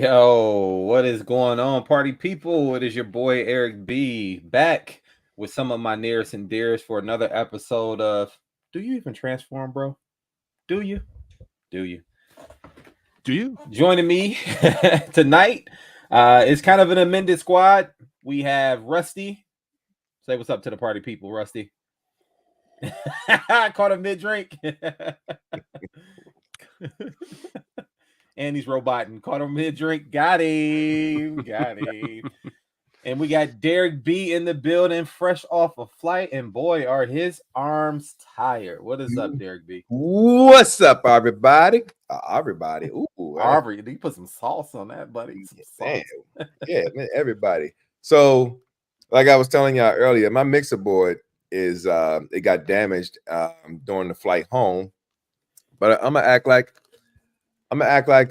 Yo, what is going on, party people? It is your boy Eric B back with some of my nearest and dearest for another episode of Do You Even Transform, bro? Do you? Do you? Do you? Joining me tonight is kind of an amended squad. We have Rusty. Say what's up to the party people, Rusty. I caught him mid drink. And he's roboting. Caught him mid drink. Got him. Got him. And we got Derek B in the building, fresh off a flight. And boy, are his arms tired. What is up, Derek B? What's up, everybody? Everybody. Ooh, Aubrey, you put some sauce on that, buddy. Some man. sauce. Yeah, man, everybody. So, like I was telling y'all earlier, my mixer board is it got damaged during the flight home. But I'm gonna act like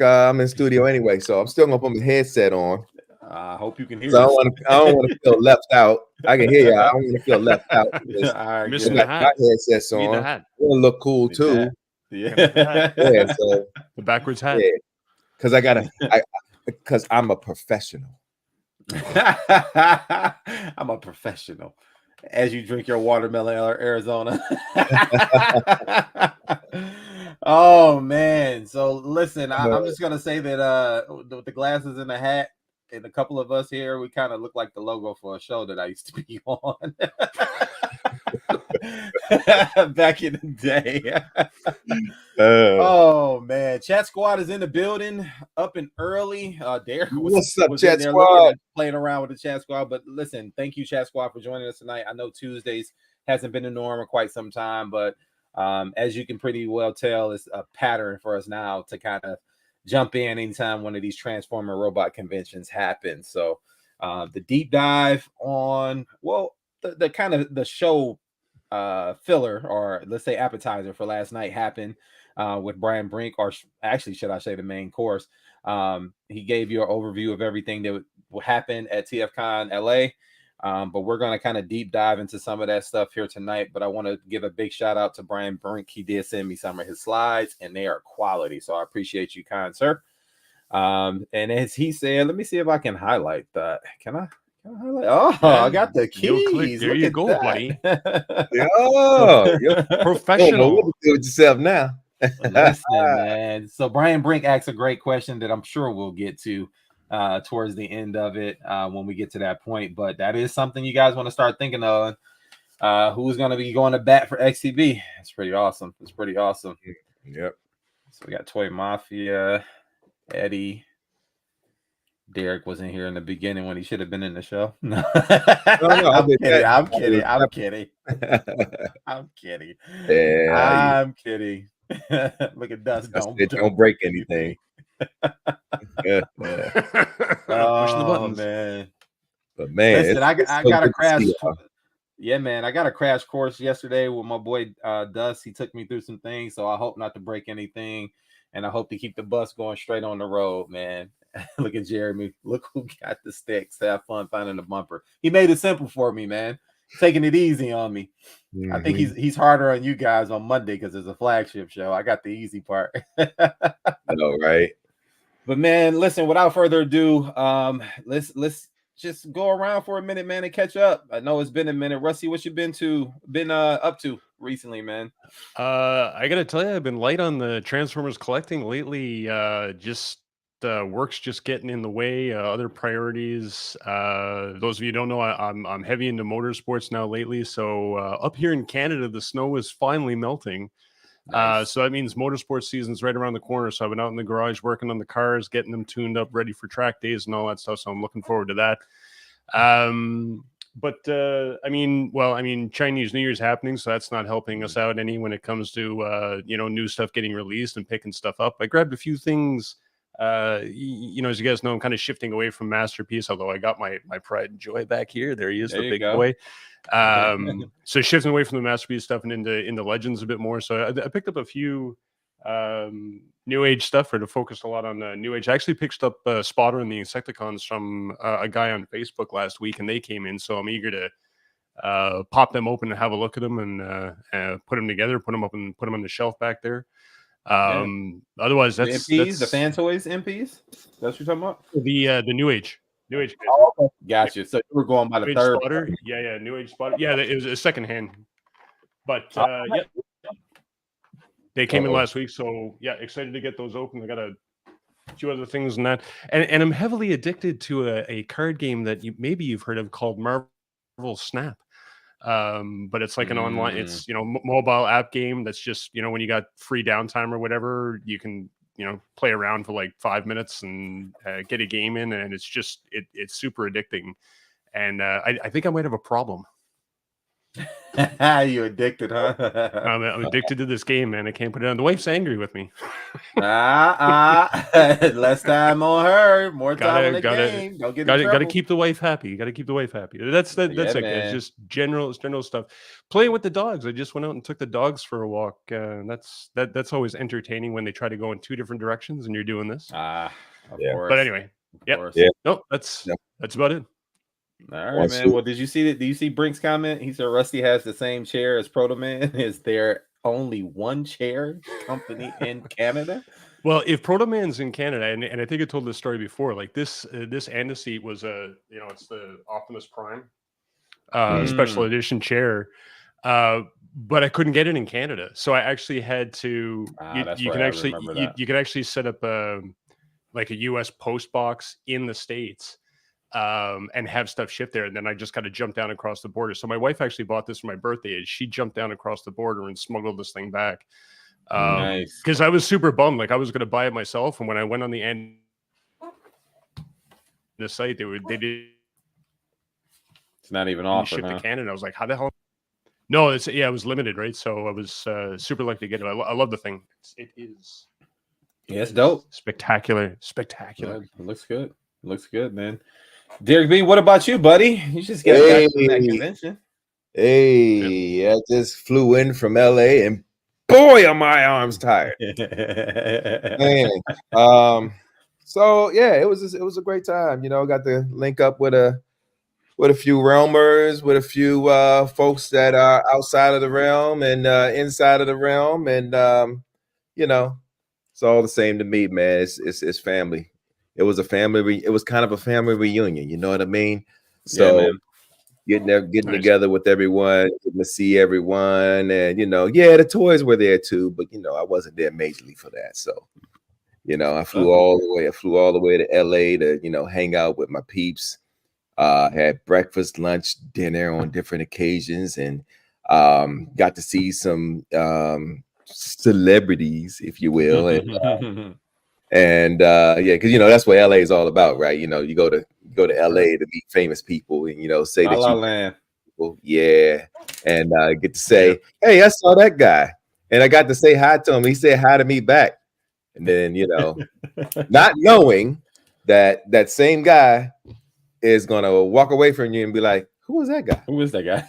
I'm in studio anyway. So I'm still gonna put my headset on. I hope you can hear. So I don't want to feel left out. I can hear you. I don't want to feel left out. Right, missing the hat. My headsets on. The hat. I want to look cool too. Yeah. Yeah. So The backwards hat. yeah, because I'm a professional. I'm a professional. As you drink your watermelon Arizona. Oh man. So listen, I'm just gonna say that with the glasses and the hat and a couple of us here, we kind of look like the logo for a show that I used to be on back in the day. Oh man, Chat Squad is in the building, up and early. Derek What's up, was Chat in there Squad? playing around with the Chat Squad. But listen, thank you, Chat Squad, for joining us tonight. I know Tuesdays hasn't been the norm in quite some time, but as you can pretty well tell, it's a pattern for us now to kind of jump in anytime one of these Transformer robot conventions happen. So the deep dive on the kind of the show filler, or let's say appetizer for last night, happened with Brian Brink, or actually should I say the main course. He gave you an overview of everything that will happen at TFCON L.A. But we're going to kind of deep dive into some of that stuff here tonight. But I want to give a big shout out to Brian Brink. He did send me some of his slides, and they are quality. So I appreciate you, kind sir. And as he said, let me see if I can highlight that. Can I highlight? Oh, yeah, I got the keys. There you go, buddy. You're Professional. What do with yourself now? Listen, man. So Brian Brink asks a great question that I'm sure we'll get to towards the end of it when we get to that point. But that is something you guys want to start thinking of. Who's going to be going to bat for XTB? It's pretty awesome. It's pretty awesome. Yep. So we got Toy Mafia, Eddie. Derek wasn't here in the beginning when he should have been in the show. No, I'm kidding. I'm kidding. Yeah, I'm kidding. Look at Dust. Don't break anything. Pushing the buttons. Man. But man, listen, I got a crash. Yeah, man, I got a crash course yesterday with my boy Dust. He took me through some things, so I hope not to break anything, and I hope to keep the bus going straight on the road, man. Look at Jeremy. Look who got the sticks. Have fun finding the bumper. He made it simple for me, man. Taking it easy on me. Mm-hmm. I think he's harder on you guys on Monday because it's a flagship show. I got the easy part. I know, right? But man, listen. Without further ado, let's just go around for a minute, man, and catch up. I know it's been a minute. Rusty, what you been up to recently, man? I gotta tell you, I've been light on the Transformers collecting lately. Just work's just getting in the way. Other priorities. Those of you who don't know, I'm heavy into motorsports now lately. So up here in Canada, the snow is finally melting. Nice. So that means motorsports season's right around the corner. So I've been out in the garage working on the cars, getting them tuned up, ready for track days and all that stuff. So I'm looking forward to that. I mean, Chinese New Year's happening, so that's not helping us out any when it comes to new stuff getting released and picking stuff up. I grabbed a few things. As you guys know, I'm kind of shifting away from Masterpiece, although I got my pride and joy back here. There he is, the big boy. So shifting away from the Masterpiece stuff and into Legends a bit more. So I picked up a few New Age stuff, or to focus a lot on New Age. I actually picked up Spotter and the Insecticons from a guy on Facebook last week, and they came in. So I'm eager to pop them open and have a look at them and put them together, put them up and put them on the shelf back there. Otherwise, The that's MPs, the fan toys MPs. That's what you're talking about. the new age. New age. Oh, okay. Gotcha. So we're going by the New age third. spotter. Yeah, new age spotter. Yeah, it was a secondhand. But yeah, they came in last week. So yeah, excited to get those open. I got a few other things in that, and I'm heavily addicted to a card game that maybe you've heard of called Marvel Snap. But it's like an online, it's mobile app game that's just when you got free downtime or whatever, you can play around for like 5 minutes and get a game in, and it's just it's super addicting. And I think I might have a problem. You addicted, huh? I'm addicted to this game, man. I can't put it on. The wife's angry with me. Less time on her, more time on the game. Don't get in trouble. Gotta keep the wife happy. Gotta keep the wife happy. That's it. Man. It's just general stuff. Playing with the dogs. I just went out and took the dogs for a walk. That's always entertaining when they try to go in two different directions and you're doing this. Of course. But anyway, yeah. No, that's about it. All right, man. Well, did you see Brink's comment? He said Rusty has the same chair as Proto Man. Is there only one chair company in Canada? Well, if Proto Man's in Canada, and I think I told this story before, like this Andaseat was it's the Optimus Prime special edition chair, but I couldn't get it in Canada, so I actually had to. You can actually set up like a U.S. post box in the States. And have stuff shipped there, and then I just got to jump down across the border. So my wife actually bought this for my birthday. She jumped down across the border and smuggled this thing back. Nice. Because I was super bummed. Like I was going to buy it myself, and when I went on the site, they did. It's not even offered. Shipped to Canada. I was like, how the hell? No, it was limited, right? So I was super lucky to get it. I love the thing. It is. Yeah, it's dope. Spectacular. Yeah, it looks good. Looks good, man. Derek B, what about you, buddy? You just got back from that convention. Hey, I just flew in from L.A. and boy, are my arms tired. Man. So yeah, it was a great time. Got to link up with a few realmers, with a few folks that are outside of the realm and inside of the realm, and it's all the same to me, man. It's family. It was a family. It was kind of a family reunion. You know what I mean? So getting together with everyone, getting to see everyone, and the toys were there too, but I wasn't there majorly for that. So I flew all the way to L.A. to hang out with my peeps. Had breakfast, lunch, dinner on different occasions, and got to see some celebrities, if you will, and because that's what LA is all about, right? You go to LA to meet famous people, and say that Land. People, and get to say, hey, I saw that guy, and I got to say hi to him. He said hi to me back, and then not knowing that same guy is gonna walk away from you and be like, who was that guy? Who is that guy?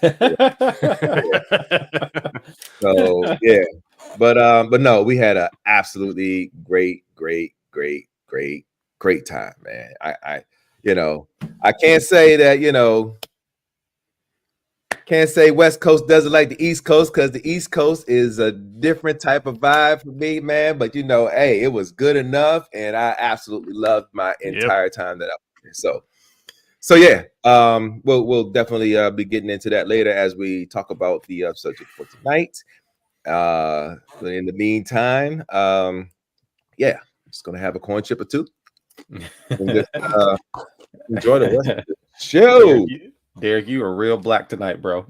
So yeah. But no, we had an absolutely great time, man. I can't say that, can't say West Coast doesn't like the East Coast, because the East Coast is a different type of vibe for me, man. But hey, it was good enough, and I absolutely loved my entire time that I was there. So yeah, we'll definitely be getting into that later as we talk about the subject for tonight. But in the meantime, just gonna have a corn chip or two. And just, enjoy the rest of the show. Derek, you are real black tonight, bro.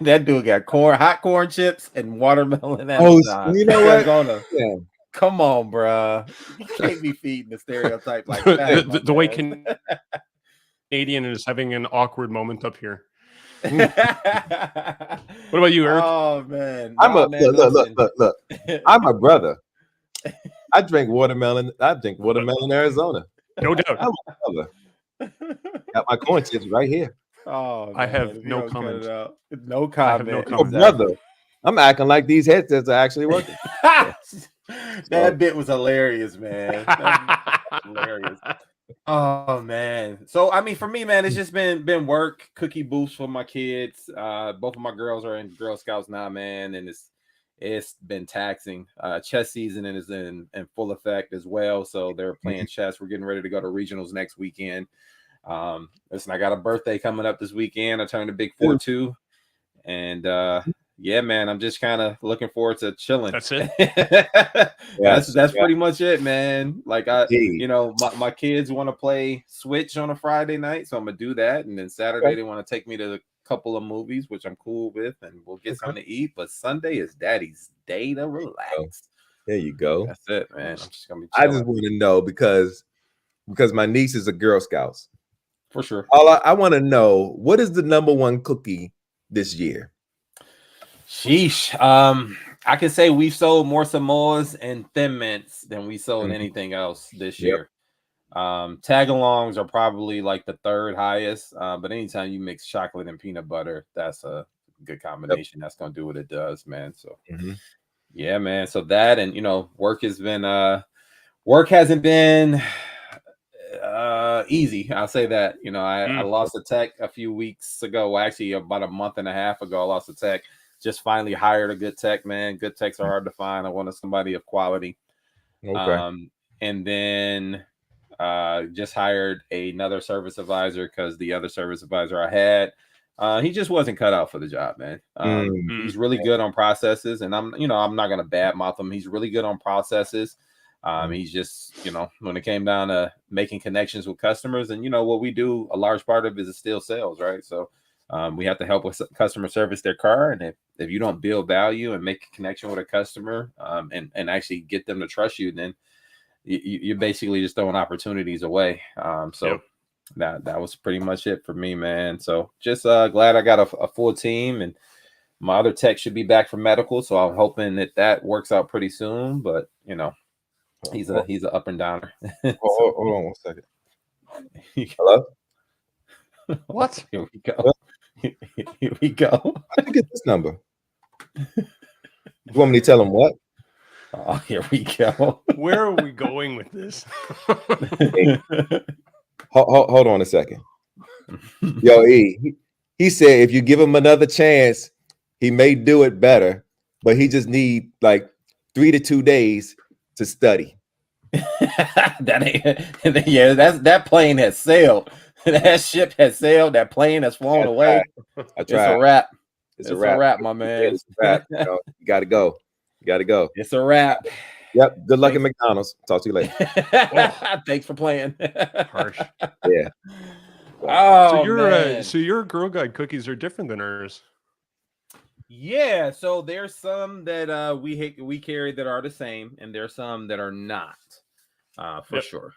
That dude got hot corn chips and watermelon. You know what? Come on, bro. You can't be feeding the stereotype like that. The way Canadian is having an awkward moment up here. What about you, Eric? Oh man, look. I'm a brother. I drink watermelon. Arizona. No doubt. I'm a brother. Got my corn chips right here. Oh, man. I have no comment. No comment. No brother. I'm acting like these headsets are actually working. That bit was hilarious, man. Hilarious. Oh man. So I mean, for me, man, it's just been work, cookie booths for my kids. Both of my girls are in Girl Scouts now, man, and it's been taxing. Chess season is in full effect as well. So they're playing chess. We're getting ready to go to regionals next weekend. Listen, I got a birthday coming up this weekend. I turned a big 4-2. And yeah, man, I'm just kind of looking forward to chilling. That's it. That's pretty much it, man. Like my kids want to play Switch on a Friday night, so I'm gonna do that. And then Saturday they want to take me to a couple of movies, which I'm cool with, and we'll get something to eat. But Sunday is Daddy's day to relax. There you go. That's it, man. I'm just gonna be I chilling. just want to know because my niece is a Girl Scouts. For sure. I want to know, what is the #1 cookie this year? Sheesh. I can say we've sold more Samoas and Thin Mints than we sold anything else this year. Tag-alongs are probably like the third highest. But anytime you mix chocolate and peanut butter, that's a good combination. That's gonna do what it does, man. So yeah, man. So that, and work hasn't been easy. I'll say that. I lost a tech a few weeks ago. Well, actually about a month and a half ago, I lost a tech. Just finally hired a good tech, man. Good techs are hard to find. I wanted somebody of quality. And then just hired another service advisor because the other service advisor I had, he just wasn't cut out for the job, man. He's really good on processes, and I'm not gonna badmouth him. He's really good on processes. He's just, when it came down to making connections with customers, and what we do, a large part of it is still sales, right? So we have to help with customer service their car, and if you don't build value and make a connection with a customer, and actually get them to trust you, then you're basically just throwing opportunities away. That was pretty much it for me, man. So just glad I got a full team, and my other tech should be back from medical, so I'm hoping that works out pretty soon. But he's an up and downer. Hold on 1 second. Hello? What? Here we go. Here we go. I think it's this number. You want me to tell him what? Oh, here we go. Where are we going with this? Hold on a second. Yo, he said if you give him another chance, he may do it better, but he just need like 3 to 2 days to study. That plane has sailed. That ship has sailed. That plane has flown away. It's a wrap. It's a wrap, my man. It's a wrap. You gotta go. It's a wrap. Yep. Good luck at McDonald's. Talk to you later. Thanks for playing. Harsh. Yeah. Oh, so your Girl Guide cookies are different than ours. Yeah, so there's some that we carry that are the same, and there's some that are not. For sure.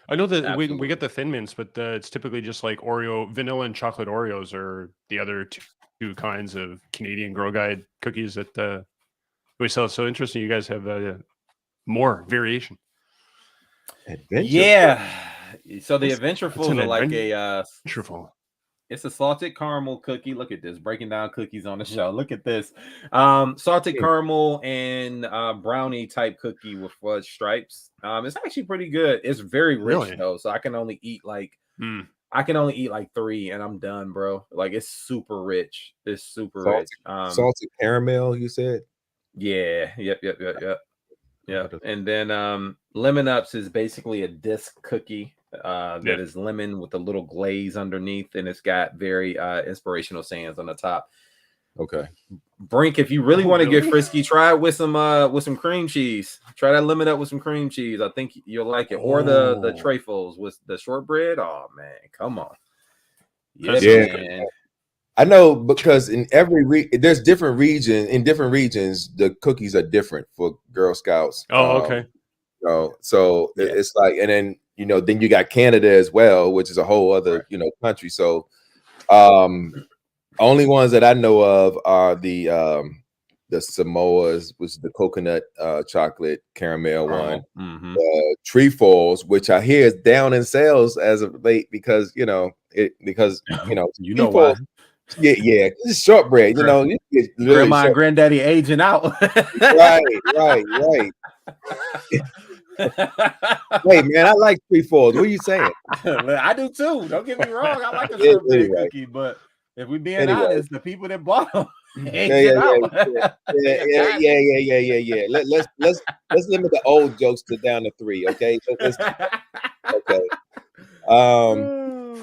I know that we get the Thin Mints, but it's typically just like Oreo, vanilla and chocolate Oreos are the other two kinds of Canadian Girl Guide cookies that we sell. So interesting, you guys have more variation. Yeah. So the Adventurefuls are like Adventureful. It's a salted caramel cookie. Look at this, breaking down cookies on the show. Look at this, salted caramel and brownie type cookie with fudge stripes. It's actually pretty good. It's very rich though, so I can only eat like 3, and I'm done, bro. Like it's super rich. It's super rich. Salted caramel, you said? Yeah. Yep. And then Lemon Ups is basically a disc cookie. That is lemon with a little glaze underneath, and it's got very inspirational sayings on the top. Okay. Brink, if you really want to get frisky, try it with some cream cheese. Try that Lemon Up with some cream cheese. I think you'll like it. Or the trifles with the shortbread. Oh man, come on. Yeah, man. I know, because in there's different regions. In different regions, the cookies are different for Girl Scouts. Oh, okay. So it's like, and then then you got Canada as well, which is a whole other country. So only ones that I know of are the Samoas, which is the coconut chocolate caramel one. Trefoils, which I hear is down in sales as of late because why. Yeah, it's shortbread. Grandma and granddaddy aging out. Right. Hey man, I like Trefoils. What are you saying? I do too. Don't get me wrong. I like a shortbread cookie, but if we're being honest, the people that bought them, Exit out. Yeah. Let's limit the old jokes to down to 3, okay? Okay.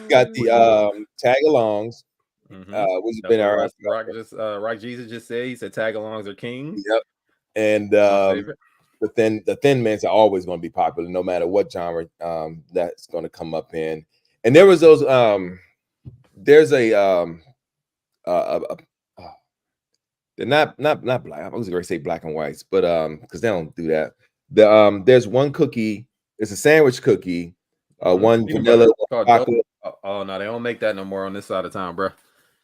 Got the tag-alongs, which has That's been what around. Rock Jesus just said. He said tag-alongs are king. Yep. And the thin mints are always going to be popular, no matter what genre that's going to come up in. And there was those. There's they're not black. I was going to say black and whites, but because they don't do that. There's one cookie. It's a sandwich cookie. One vanilla, one chocolate. Oh no, they don't make that no more on this side of town, bro.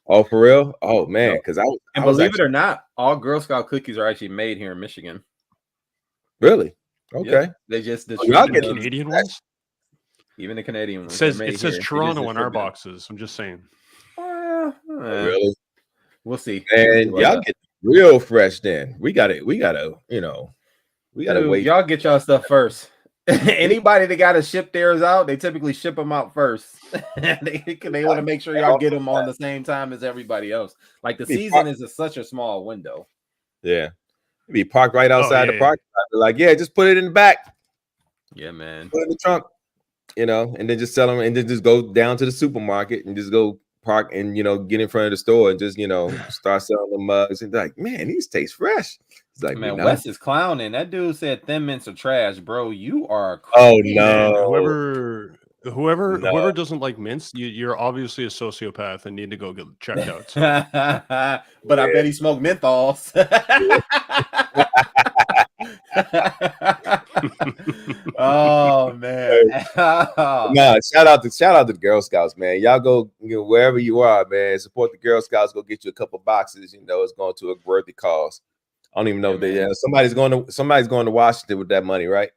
Oh, for real? Oh man, because I was believe actually, it or not, all Girl Scout cookies are actually made here in Michigan. really okay. Yep. They just y'all get Canadian ones. Even the Canadian ones. It says Toronto on our boxes. I'm just saying. Really? We'll see. And y'all get real fresh. Then we got to, we got to wait. Y'all get y'all stuff first. Anybody that got to ship theirs out, they typically ship them out first. they want to make sure y'all get them on the same time as everybody else. Like the season is such a small window. Yeah, be parked right outside the parking lot. Like, yeah, just put it in the back. Yeah, man. Put it in the trunk. And then just sell them, and then just go down to the supermarket and just go park and get in front of the store and just start selling the mugs and like, man, these taste fresh. It's like, man, Wes is clowning. That dude said thin mints are trash, bro. You are crazy. Oh no. Whoever doesn't like mints, you're obviously a sociopath and need to go get checked out. So. But I bet he smoked menthols. Oh man. Nah, shout out to the Girl Scouts, man. Y'all go wherever you are, man. Support the Girl Scouts. Go get you a couple boxes. It's going to a worthy cause. I don't even know if somebody's going to Washington with that money, right?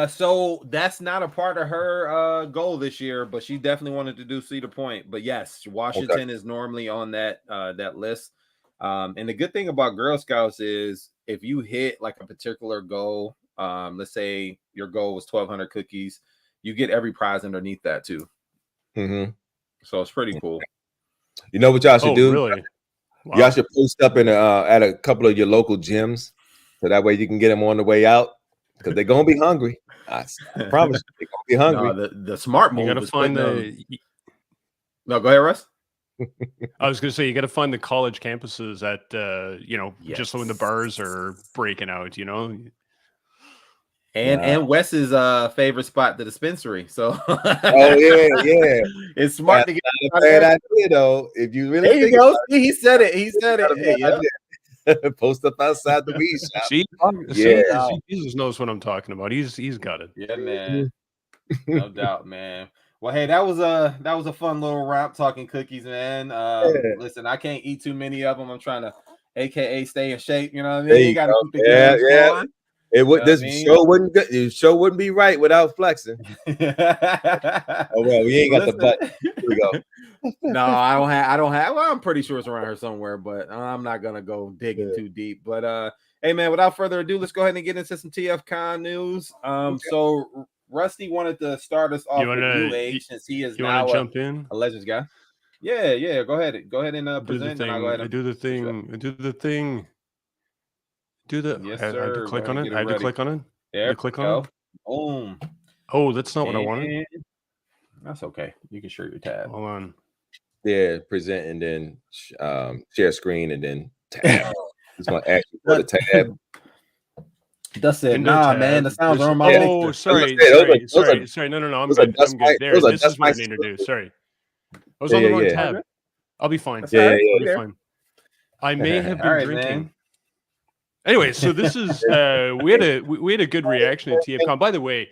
So that's not a part of her goal this year, but she definitely wanted to do Cedar Point. But yes, Washington is normally on that list. And the good thing about Girl Scouts is if you hit like a particular goal, let's say your goal was 1,200 cookies, you get every prize underneath that too. Mm-hmm. So it's pretty cool. You know what y'all should do? Really? Wow. Y'all should post up in at a couple of your local gyms, so that way you can get them on the way out because they're gonna be hungry. I promise you, they're gonna be hungry. No, the smart move. You gotta find the. No, go ahead, Russ. I was gonna say you got to find the college campuses at just when the bars are breaking out, And Wes's favorite spot, the dispensary. So it's smart to get a bad idea though. If you really there you go. See, he said it. Hey, post up outside the weed shop. See, Jesus knows what I'm talking about. He's got it. Yeah, man. No doubt, man. Well, hey, that was a fun little wrap talking cookies, man. Listen, I can't eat too many of them. I'm trying to, AKA, stay in shape. You know what I mean? You got to keep the going. It would. This show wouldn't be right without flexing. Oh well, we ain't got the butt. Here we go. No, I don't have. Well, I'm pretty sure it's around here somewhere, but I'm not gonna go digging too deep. But hey, man, without further ado, let's go ahead and get into some TFCON news. So Rusty wanted to start us off with New Age since he is now a Legends guy. Yeah. Go ahead and present. And I'll go ahead and do the thing. Yes, I had to click on it. I had to click on it. There, click on it. Boom. Oh, that's not what I wanted. That's okay. You can share your tab. Hold on. Yeah, present and then share screen and then tab. Just want to ask you for the tab. That's it. Nah, man, the sounds are on my. Oh, sorry. No. I'm good. There. This is what I need to do. Sorry. I was on the wrong tab. I'll be fine. Yeah. I'll be fine. I may have been drinking. Man. Anyway, so this is we had a good reaction at TFCON. By the way,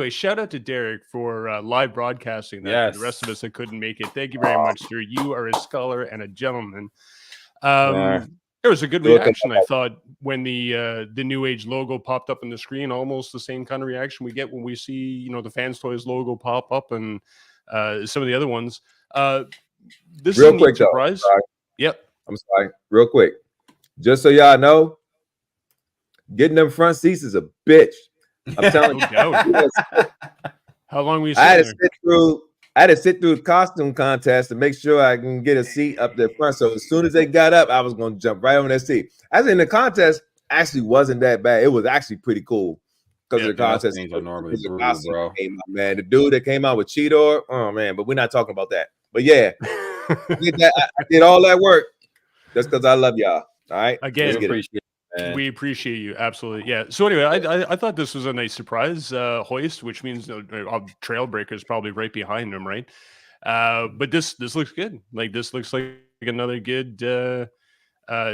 shout out to Derek for live broadcasting that. Yes. For the rest of us that couldn't make it, thank you very much, sir. You are a scholar and a gentleman. It was a good reaction, I thought, when the New Age logo popped up on the screen. Almost the same kind of reaction we get when we see the Fans Toys logo pop up and some of the other ones. This real is a quick surprise. Yep. I'm sorry. Real quick, just so y'all know. Getting them front seats is a bitch. I'm telling you. How long were you I I had to sit through the costume contest to make sure I can get a seat up there front. So as soon as they got up, I was going to jump right on that seat. As in the contest, actually wasn't that bad. It was actually pretty cool because of the contest. Things are normally The brutal, costume bro. came out, man. The dude that came out with Cheetor, oh man, but we're not talking about that. But yeah, I did all that work. That's because I love y'all. All right. Again, We appreciate you. Absolutely. Yeah. So anyway, I thought this was a nice surprise, Hoist, which means Trailbreaker's probably right behind him, right? But this looks good. Like this looks like another good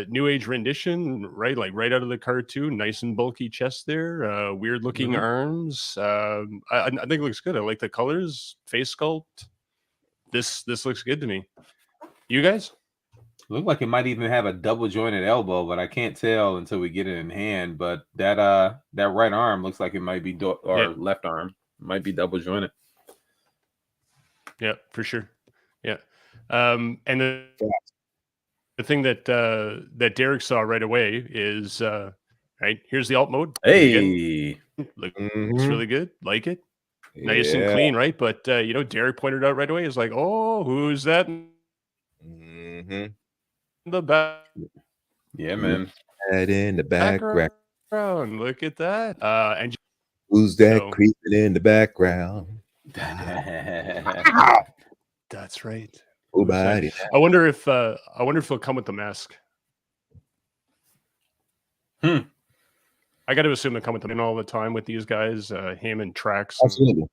new age rendition, right? Like right out of the cartoon, nice and bulky chest there, weird looking arms. I think it looks good. I like the colors, face sculpt. This looks good to me. You guys? Look like it might even have a double jointed elbow, but I can't tell until we get it in hand. But that right arm looks like it might be left arm might be double jointed. Yeah, for sure. Yeah, and the thing that that Derek saw right away is right here's the alt mode. Hey, looks really good. Like it, nice and clean, right? But Derek pointed out right away. Is like, oh, who's that? The back. Yeah, man. Head in the background. Look at that. And who's that creeping in the background? That's right. I wonder if he'll come with the mask. I got to assume they come with them all the time with these guys. Him and Trax. Absolutely.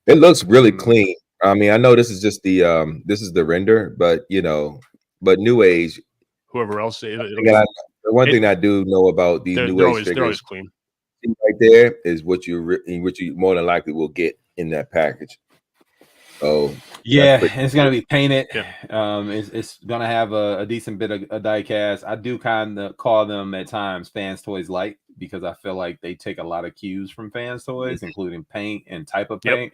It looks really clean. I mean, I know this is just the render, but but New Age, whoever else, the one thing I do know about these New Age figures, they're always clean. Right there is what you more than likely will get in that package. Oh yeah, it's gonna be painted. Yeah. It's gonna have a decent bit of die cast. I do kind of call them at times Fans Toys Light because I feel like they take a lot of cues from Fans Toys, including paint and type of paint.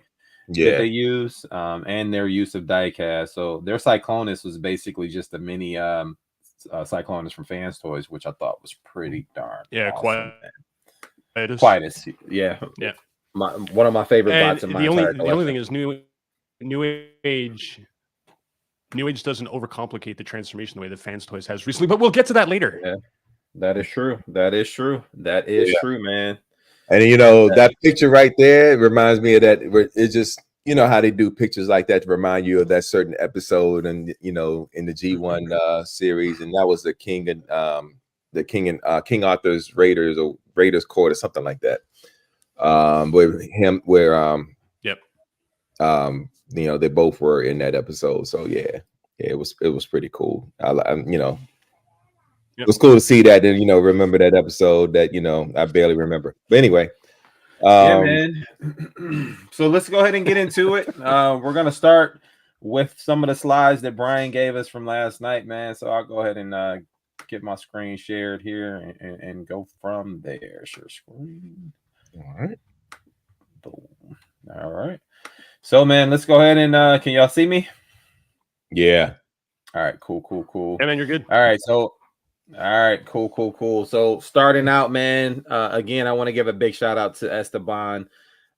That they use, and their use of die cast. So their Cyclonus was basically just a mini Cyclonus from Fans Toys, which I thought was pretty darn awesome. Quietus. Yeah. One of my favorite bots in my entire collection. The only thing is New Age doesn't overcomplicate the transformation the way that Fans Toys has recently, but we'll get to that later. Yeah, that is true. That is true, man. And that picture right there reminds me of that. It's just how they do pictures like that to remind you of that certain episode, and in the G1 series, and that was the King Arthur's Raiders or Raiders Court or something like that. They both were in that episode. So it was pretty cool. It was cool to see that and remember that episode that I barely remember. But anyway, yeah, man. So let's go ahead and get into it. We're gonna start with some of the slides that Brian gave us from last night, man. So I'll go ahead and get my screen shared here and go from there. Share screen. All right. Boom. All right. So, man, let's go ahead and can y'all see me? Yeah. All right. Cool. And then you're good. All right. So, all right. Cool. So, starting out, man. Again, I want to give a big shout out to Esteban,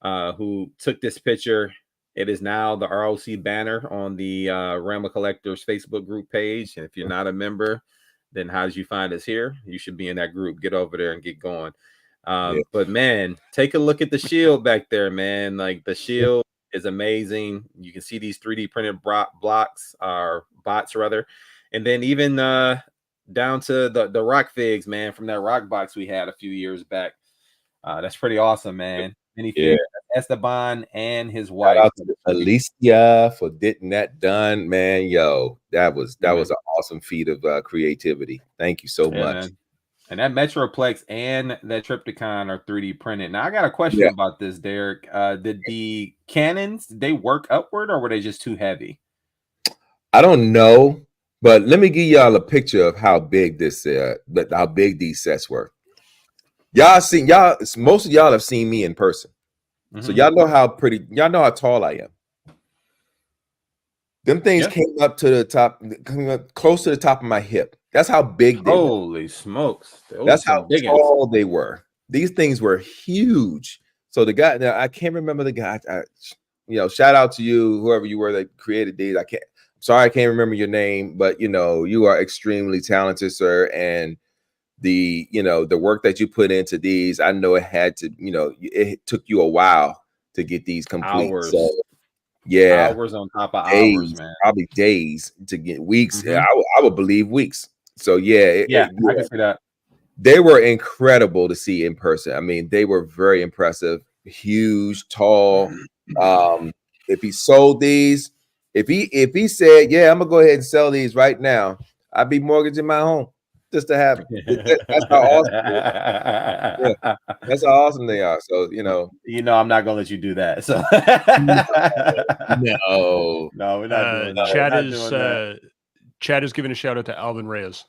who took this picture. It is now the R.O.C. banner on the Realm of Collectors Facebook group page. And if you're not a member, then how did you find us here? You should be in that group. Get over there and get going. But man, take a look at the shield back there, man. Like the shield is amazing. You can see these 3D printed blocks or bots rather. And then even down to the rock figs, man, from that rock box we had a few years back. That's pretty awesome, man. Esteban and his wife. Shout out to Alicia for getting that done, man. Yo, that was an awesome feat of creativity. Thank you so much. Man. And that Metroplex and that Triptychon are 3D printed. Now I got a question about this, Derek. Did the cannons, did they work upward or were they just too heavy? I don't know, but let me give y'all a picture of how big how big these sets were. Most of y'all have seen me in person. So y'all know how tall I am. Them things came up to the top, close to the top of my hip. That's how big they were. Holy smokes. That's how tall they were. These things were huge. So the guy, now I can't remember the guy. shout out to you, whoever you were that created these. I can't remember your name, but you are extremely talented, sir. And the work that you put into these, I know it took you a while to get these complete. Hours. So yeah, hours on top of days, hours, man. probably days to get weeks. I would believe weeks. So yeah, I can see that. They were incredible to see in person. I mean, they were very impressive, huge, tall. If he sold these, if he said, "Yeah, I'm gonna go ahead and sell these right now," I'd be mortgaging my home just to have them. That's how awesome they are. Yeah, that's how awesome they are. So I'm not gonna let you do that. So no, we're not doing that. Chad is giving a shout out to Alvin Reyes.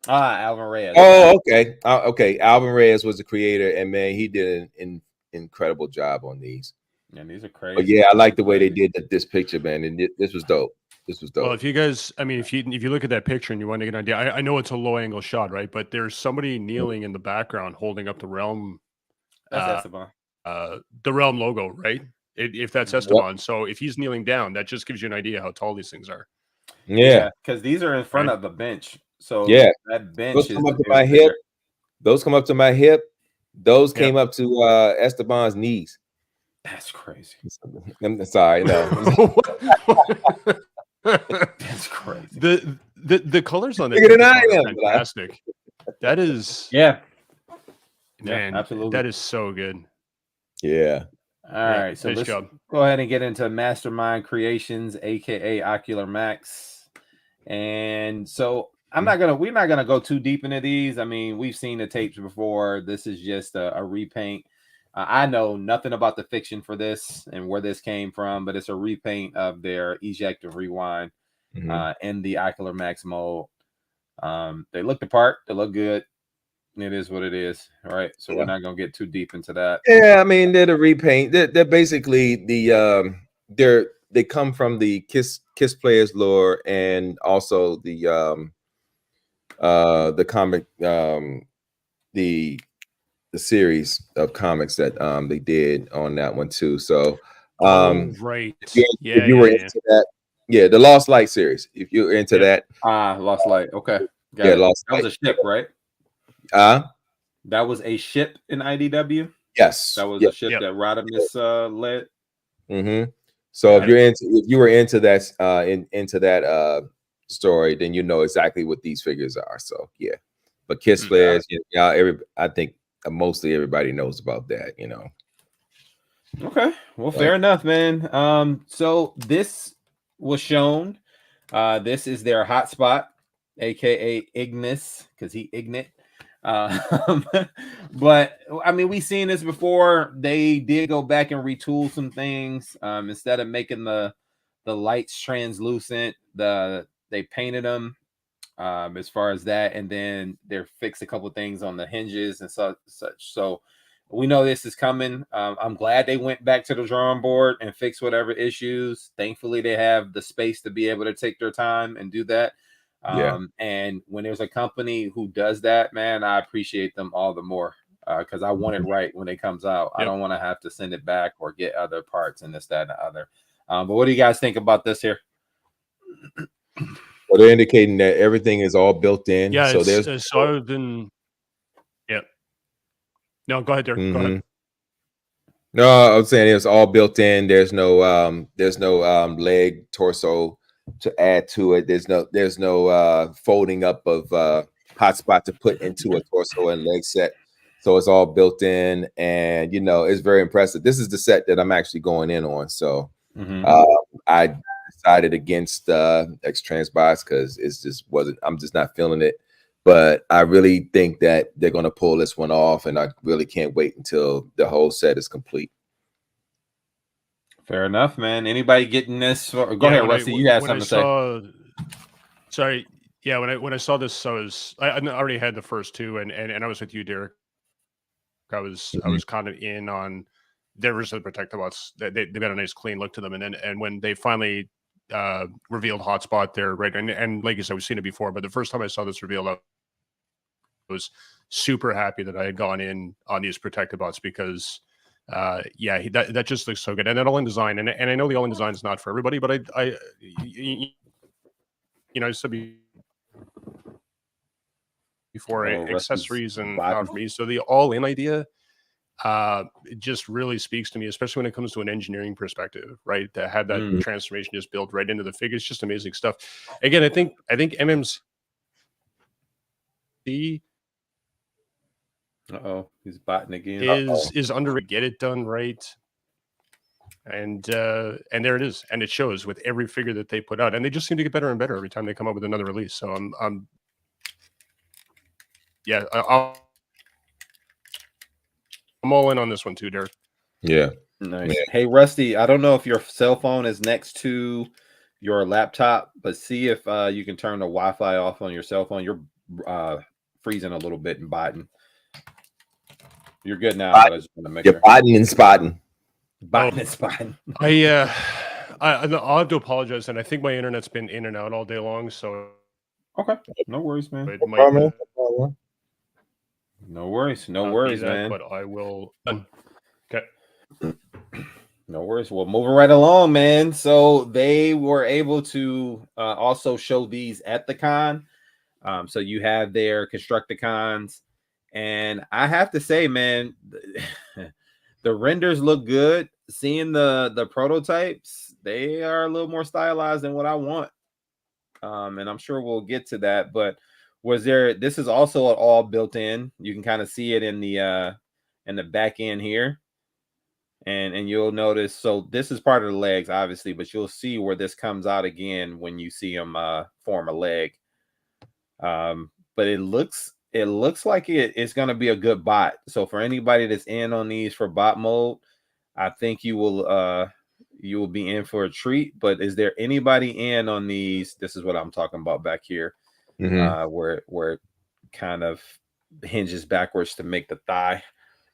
Alvin Reyes. Oh, okay. Okay. Alvin Reyes was the creator, and man, he did an incredible job on these. And these are crazy. But yeah, I like the way they did this picture, man. And this was dope. This was dope. Well, if you guys, I mean, if you look at that picture and you want to get an idea, I know it's a low angle shot, right? But there's somebody kneeling in the background holding up the Realm. That's Esteban. The Realm logo, right? If that's Esteban. So if he's kneeling down, that just gives you an idea how tall these things are. Yeah, because these are in front of a bench. So yeah, that bench those come up to my hip. Those come up to my hip. Those came up to Esteban's knees. That's crazy. I'm sorry, no. That's crazy. The colors on Bigger than I am, are fantastic. That is, man, absolutely. That is so good. Yeah. All right, so let's go ahead and get into Mastermind Creations, aka Ocular Max. And so we're not gonna go too deep into these. I mean, we've seen the tapes before. This is just a repaint. I know nothing about the fiction for this and where this came from, but it's a repaint of their eject and rewind in the Ocular Max mode. They look the part. They look good. It is what it is. All right. So we're not going to get too deep into that. Yeah. I mean, they're the repaint. They're basically they come from the Kiss Players lore and also the comic, the series of comics that they did on that one too. So right. If you were into that, the Lost Light series. If you're into that. Lost Light. Okay. Lost Light. That was a ship, right? That was a ship in IDW. Yes. That was a ship that Rodimus led. So if you were into that into that story, then you know exactly what these figures are. So yeah. But Kiss Players, I think mostly everybody knows about that, Okay, well, fair enough, man. So this was shown. This is their hotspot, aka Ignis, because he ignite. But I mean, we've seen this before. They did go back and retool some things. Instead of making the lights translucent, they painted them. As far as that, and then they fixed a couple things on the hinges and such. So we know this is coming. I'm glad they went back to the drawing board and fixed whatever issues. Thankfully, they have the space to be able to take their time and do that. And when there's a company who does that, man, I appreciate them all the more because I want it right when it comes out. I don't want to have to send it back or get other parts and this, that, and the other. But what do you guys think about this here? Well, they're indicating that everything is all built in. Yeah, so there's other than No, go ahead, Derek. Go ahead. No, I was saying it's all built in. There's no leg, torso to add to it. There's no folding up of hotspot to put into a torso and leg set. So it's all built in, and it's very impressive. This is the set that I'm actually going in on. So I decided against X Transbox because I'm just not feeling it. But I really think that they're going to pull this one off, and I really can't wait until the whole set is complete. Fair enough, man. Anybody getting this? Go ahead, Rusty. You had something to say. Sorry. Yeah, when I saw this, I already had the first two, and I was with you, Derek. I was kind of in on their version of the Protective Bots. They got a nice clean look to them, and when they finally revealed Hotspot there, right? And like you said, we've seen it before, but the first time I saw this revealed, I was super happy that I had gone in on these Protective Bots because Yeah, that just looks so good. And that all in design, and I know the all in design is not for everybody, but I said before, Oh, Rusty's accessories and not bottom. for me. So the all in idea, it just really speaks to me, especially when it comes to an engineering perspective, right? To have that transformation just built right into the figure, it's just amazing stuff. Again, I think MMC He's botting again. is underrated. Get it done right. And there it is, and it shows with every figure that they put out, and they just seem to get better and better every time they come up with another release. So I'm all in on this one too, Derek. Yeah. Nice. Yeah. Hey, Rusty, I don't know if your cell phone is next to your laptop, but see if you can turn the Wi-Fi off on your cell phone. You're freezing a little bit and biting. You're good now, but I just want to make sure. Biting and spotting. Biting and spotting. I'll have to apologize, and I think my internet's been in and out all day long. So okay, no worries, man. It might, no worries, man. But I will. Okay. No worries. Well, moving right along, man. So they were able to also show these at the con. So you have their Constructicons, and I have to say, man, the renders look good. Seeing the prototypes, they are a little more stylized than what I want. And I'm sure we'll get to that. But this is also all built in. You can kind of see it in the back end here. And you'll notice, so this is part of the legs, obviously, but you'll see where this comes out again when you see them form a leg. But it looks like it's going to be a good bot. So for anybody that's in on these for bot mode, I think you will be in for a treat. But is there anybody in on these? This is what I'm talking about back here, where it kind of hinges backwards to make the thigh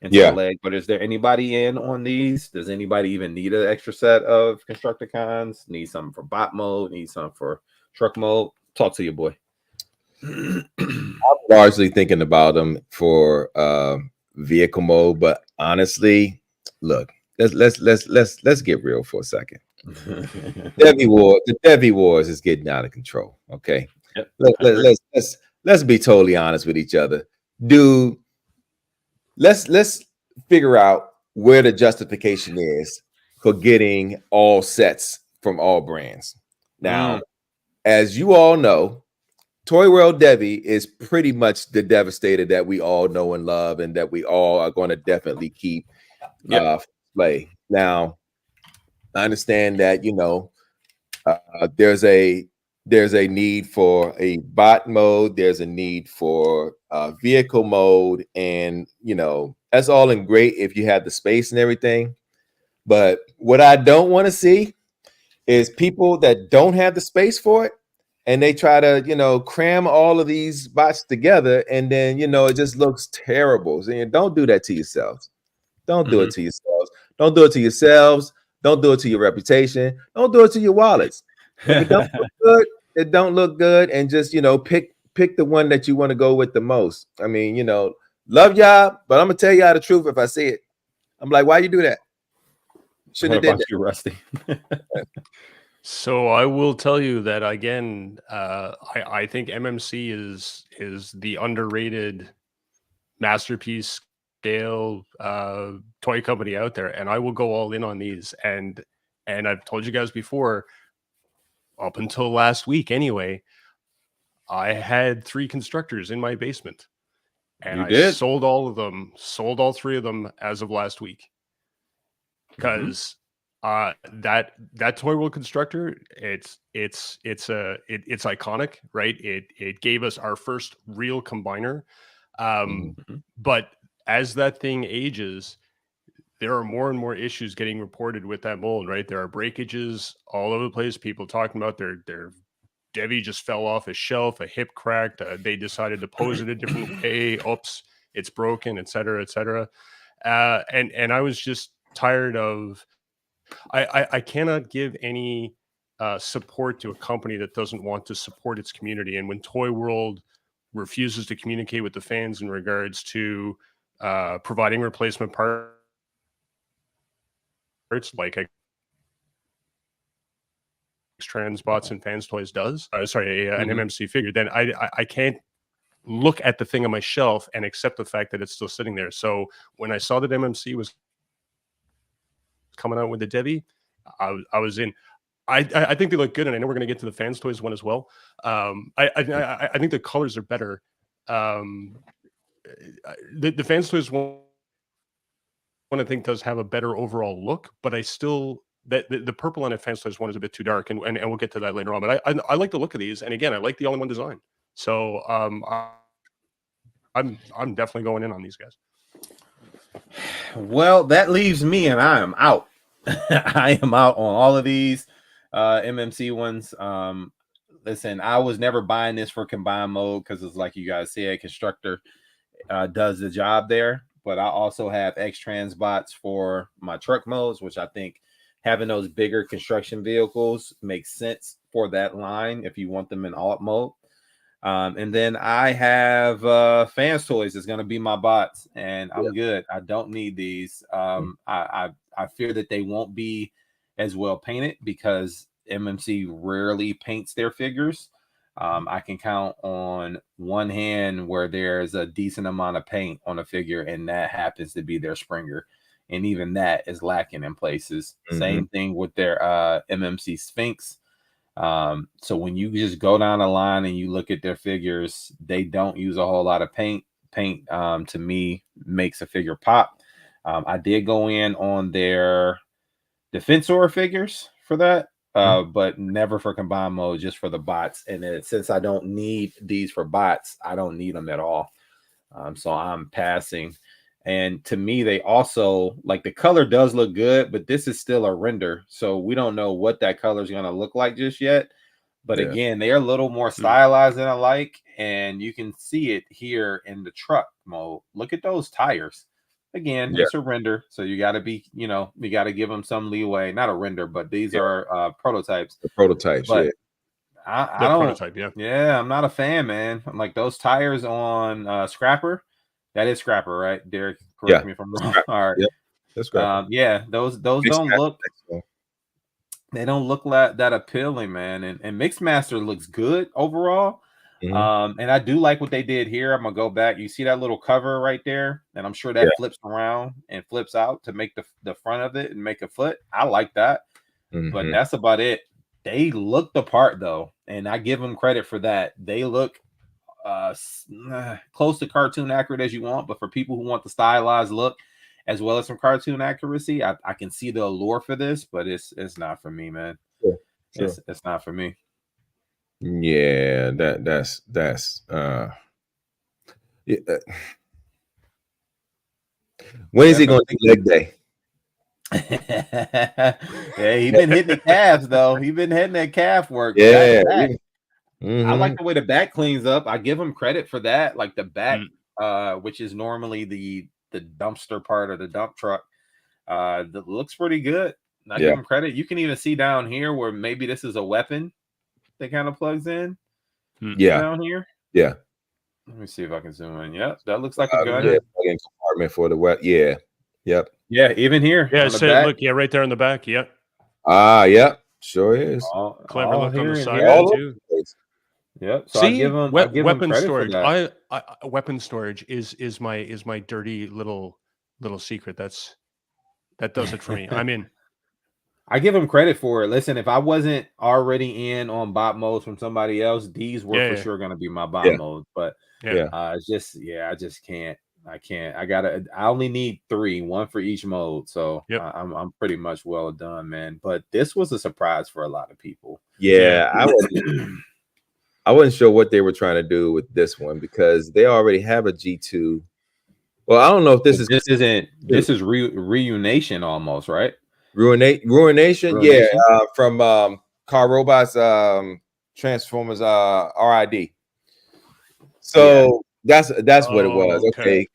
into the leg. But is there anybody in on these? Does anybody even need an extra set of Constructicons? Need something for bot mode? Need something for truck mode? Talk to your boy. I'm largely thinking about them for vehicle mode, but honestly, look, let's get real for a second. The Devi Wars is getting out of control. Okay, yep. Let's be totally honest with each other, dude. Let's figure out where the justification is for getting all sets from all brands. Now, as you all know, Toy World Devi is pretty much the Devastator that we all know and love, and that we all are going to definitely keep play. Now, I understand that there's a need for a bot mode, there's a need for vehicle mode, and that's all and great if you have the space and everything. But what I don't want to see is people that don't have the space for it, and they try to cram all of these bots together, and then it just looks terrible. So don't do that to yourselves. Don't do it to yourselves. Don't do it to yourselves. Don't do it to your reputation. Don't do it to your wallets. If it don't look good, it don't look good, and just pick the one that you want to go with the most. I mean, love y'all, but I'm gonna tell y'all the truth. If I see it, I'm like, why you do that? Shouldn't have did that. You, Rusty. So I will tell you that again. I think MMC is the underrated masterpiece scale toy company out there, and I will go all in on these. And I've told you guys before, up until last week anyway, I had 3 constructors in my basement, and I sold all of them, sold all 3 of them as of last week, because that Toy World constructor, it's iconic, right? It gave us our first real combiner. But as that thing ages, there are more and more issues getting reported with that mold, right? There are breakages all over the place. People talking about their Devi just fell off a shelf, a hip cracked. They decided to pose it a different way. Oops, it's broken, etc., etc. And I was just tired of. I cannot give any support to a company that doesn't want to support its community. And when Toy World refuses to communicate with the fans in regards to providing replacement parts like Transbots and Fans Toys does, an MMC figure, then I can't look at the thing on my shelf and accept the fact that it's still sitting there. So when I saw that MMC was coming out with the Debbie, I was in. I think they look good, and I know we're going to get to the Fans Toys one as well. I think the colors are better. The Fans Toys one I think does have a better overall look, but I still the purple on Fans Toys one is a bit too dark, and we'll get to that later on. But I like the look of these, and again, I like the all-in-one design. So I'm definitely going in on these guys. Well, that leaves me, and I am out. I am out on all of these MMC ones. Listen, I was never buying this for combined mode because it's like you guys said, Constructor does the job there. But I also have X Transbots for my truck modes, which I think having those bigger construction vehicles makes sense for that line if you want them in alt mode. And then I have Fans Toys is going to be my bots, and I'm good. I don't need these. I fear that they won't be as well painted because MMC rarely paints their figures. I can count on one hand where there's a decent amount of paint on a figure, and that happens to be their Springer. And even that is lacking in places. Same thing with their MMC Sphinx. So when you just go down the line and you look at their figures, they don't use a whole lot of paint. Paint to me makes a figure pop. I did go in on their Defensor figures for that, but never for combined mode, just for the bots. And then since I don't need these for bots, I don't need them at all. So I'm passing. And to me, they also, like, the color does look good, but this is still a render. So we don't know what that color is going to look like just yet. But again, they're a little more stylized than I like. And you can see it here in the truck mode. Look at those tires. Again, it's a render. So you got to be, you got to give them some leeway. Not a render, but these are prototypes. The prototypes, but I don't, prototype, I'm not a fan, man. I'm like those tires on Scrapper. That is Scrapper, right? Derek, correct me if I'm wrong. All right. Yep. That's Scrapper. Those don't look. They don't look like that appealing, man. And Mixmaster looks good overall. And I do like what they did here. I'm gonna go back. You see that little cover right there, and I'm sure that flips around and flips out to make the front of it and make a foot. I like that, but that's about it. They look the part though, and I give them credit for that. They look close to cartoon accurate as you want, but for people who want the stylized look as well as some cartoon accuracy, I can see the allure for this, but it's not for me, man. Sure. It's not for me. Yeah, that's when is he going to do leg day? Yeah, he been hitting the calves though. He been hitting that calf work. Yeah. I like the way the back cleans up. I give him credit for that. Like the back, which is normally the dumpster part of the dump truck, that looks pretty good. I give him credit. You can even see down here where maybe this is a weapon that kind of plugs in. Down here. Yeah. Let me see if I can zoom in. Yep, that looks like a gun. Compartment for the wet. Yeah. Yep. Yeah, even here. Yeah, so look, right there in the back. Yep. Yep. Sure is. Clever look on the side too. Yep. So see, I give him weapon credit storage. For that. Weapon storage is my dirty little secret. That does it for me. I'm in. I give him credit for it. Listen, if I wasn't already in on bot modes from somebody else, these were for sure going to be my bot modes. But it's just, I just can't. I can't. I only need 3, 1 for each mode. So I'm pretty much well done, man. But this was a surprise for a lot of people. Yeah, I wasn't sure what they were trying to do with this one because they already have a G2. Well, I don't know if this is Reunation almost, right? Ruination. Yeah, from Car Robots Transformers RID. So that's what it was. Okay.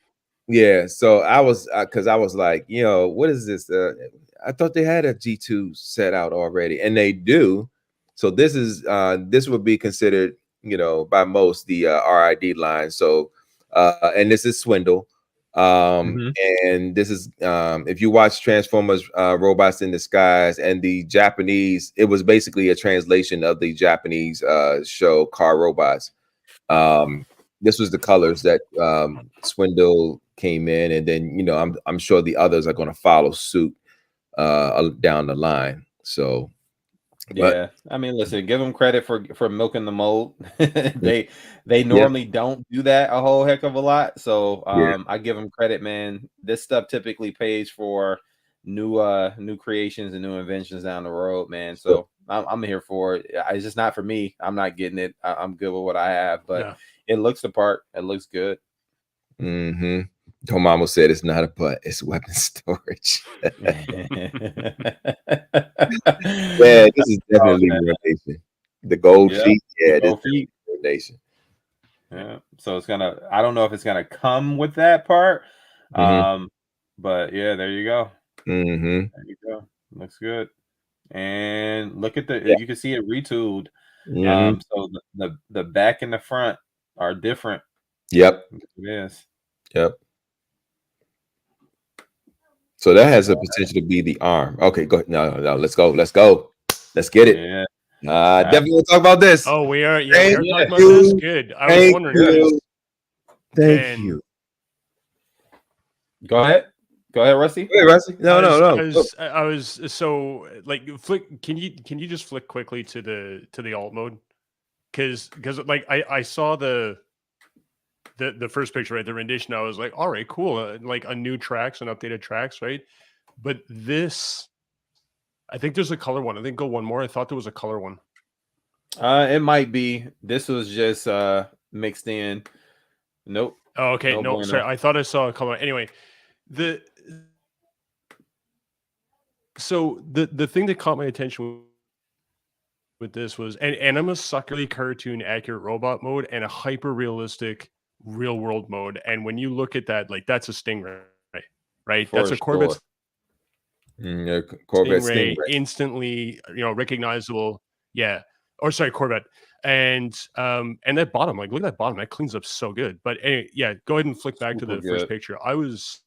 Yeah. So I was because I was like, what is this? I thought they had a G2 set out already, and they do. So this would be considered, by most the RID line. So and this is Swindle. And this is if you watch Transformers Robots in Disguise and the Japanese, it was basically a translation of the Japanese show Car Robots. This was the colors that Swindle came in, and then I'm sure the others are going to follow suit down the line. So yeah, I mean, listen, give them credit for milking the mold. They normally don't do that a whole heck of a lot. So I give them credit, man. This stuff typically pays for new creations and new inventions down the road, man. So I'm here for it. It's just not for me. I'm not getting it. I'm good with what I have, but it looks the part. It looks good. Tomamo said it's not a butt, it's weapon storage. Yeah, this is definitely Ruination. The gold feet, this is Ruination. Yeah, so it's gonna. I don't know if it's gonna come with that part, but yeah, there you go. There you go. Looks good. And look at the. You can see it retooled. So the back and the front are different. Yep. It is. Yep. So that has a potential to be the arm. Okay, go. No, let's go. Let's get it. Yeah. Definitely we'll talk about this. Oh, we are. Yeah, we are talking about this. Good. I was wondering. Thank you. Go ahead, Rusty. Hey, Rusty. No. I was so like flick. Can you just flick quickly to the alt mode? Because like I saw the first picture, right? The rendition. I was like, all right, cool. Like a new tracks and updated tracks, right? But this, I think there's a color one. I think go one more. I thought there was a color one. It might be. This was just mixed in. Nope. Oh, okay. No, sorry. I thought I saw a color. Anyway, so the thing that caught my attention with this was, and I'm a sucker cartoon accurate robot mode and a hyper realistic real world mode. And when you look at that, like that's a Stingray, right? That's a Corvette. Corvette Stingray, instantly, recognizable. Yeah. Or sorry, Corvette. And that bottom, like look at that bottom, that cleans up so good. But anyway, yeah, go ahead and flick back to the first picture. I was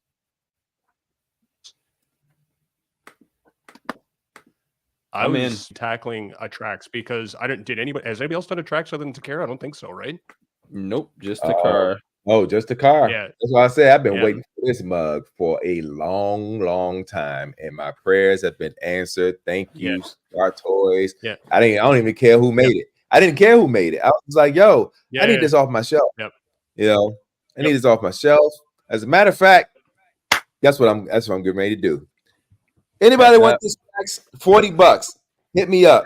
tackling a tracks because has anybody else done a tracks other than Takara? I don't think so, right? Nope, just the car. Oh, just the car. Yeah. That's why I said I've been waiting for this mug for a long time, and my prayers have been answered. Thank you, Star Toys. Yeah. I don't even care who made it. I didn't care who made it. I was like, yo, I need this off my shelf. Yep. I need this off my shelf. As a matter of fact, that's what I'm getting ready to do. Anybody want this box? $40. Hit me up.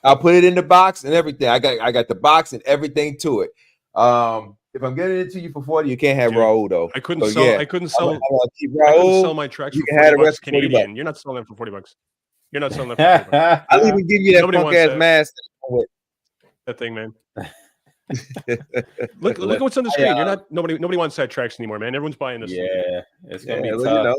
I'll put it in the box and everything. I got the box and everything to it. If I'm getting it to you for 40, you can't have Raul though. I couldn't sell my tracks you for can have $40 the rest Canadian. $40. You're not selling them for $40. You're not selling them for $40. I'll even give you that punk ass mask. That thing, man. look what's on the screen. Nobody wants that tracks anymore, man. Everyone's buying this. Yeah, it's gonna be tough.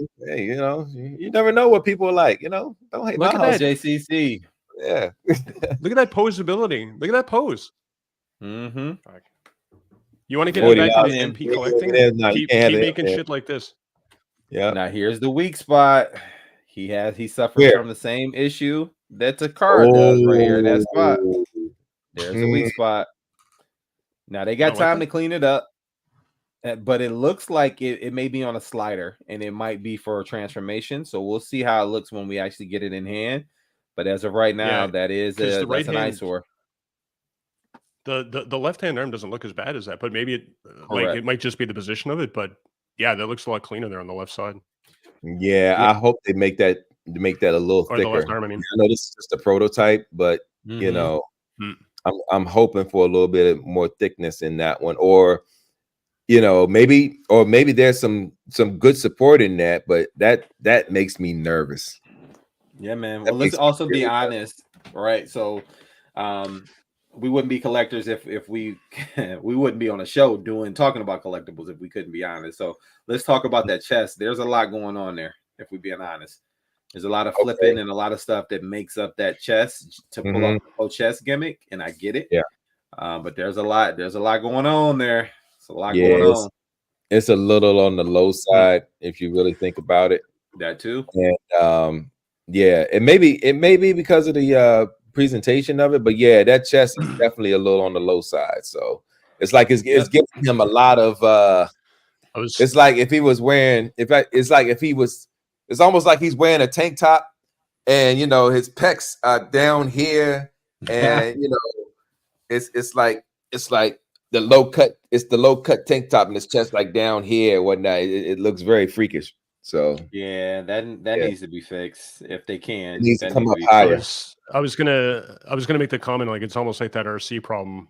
You never know what people are like. Don't hate. Look at that JCC. Yeah. Look at that posability. Look at that pose. Mm-hmm. You want to get back into MP collecting? Keep making shit like this. Yeah. Now here's the weak spot. He suffers from the same issue that Takara does right here in that spot. There's a weak spot. Now they got time to clean it up, but it looks like it may be on a slider and it might be for a transformation. So we'll see how it looks when we actually get it in hand. But as of right now, that's an eyesore. The left hand arm doesn't look as bad as that, but maybe it might just be the position of it. But yeah, that looks a lot cleaner there on the left side. Yeah, I hope they make that a little thicker. The left arm, I mean. I know this is just a prototype, but I'm hoping for a little bit more thickness in that one, or maybe there's some good support in that, but that makes me nervous. Yeah, man. Well, let's also be honest, right? So, we wouldn't be collectors if we wouldn't be on a show talking about collectibles if we couldn't be honest. So let's talk about that chest. There's a lot going on there. If we're being honest, there's a lot of flipping and a lot of stuff that makes up that chest to pull up the whole chest gimmick, and I get it. Yeah. But there's a lot going on there. It's a lot going on. It's a little on the low side if you really think about it. That too. And yeah, it may be because of the presentation of it, but yeah, that chest is definitely a little on the low side. So it's like it's giving him a lot of it's like if he was wearing it's almost like he's wearing a tank top and you know his pecs are down here and you know it's like the low cut tank top and his chest like down here and whatnot. It looks very freakish. So yeah, that needs to be fixed if they can. It needs to That come needs up to be higher. I was gonna make the comment like it's almost like that R.O.C problem.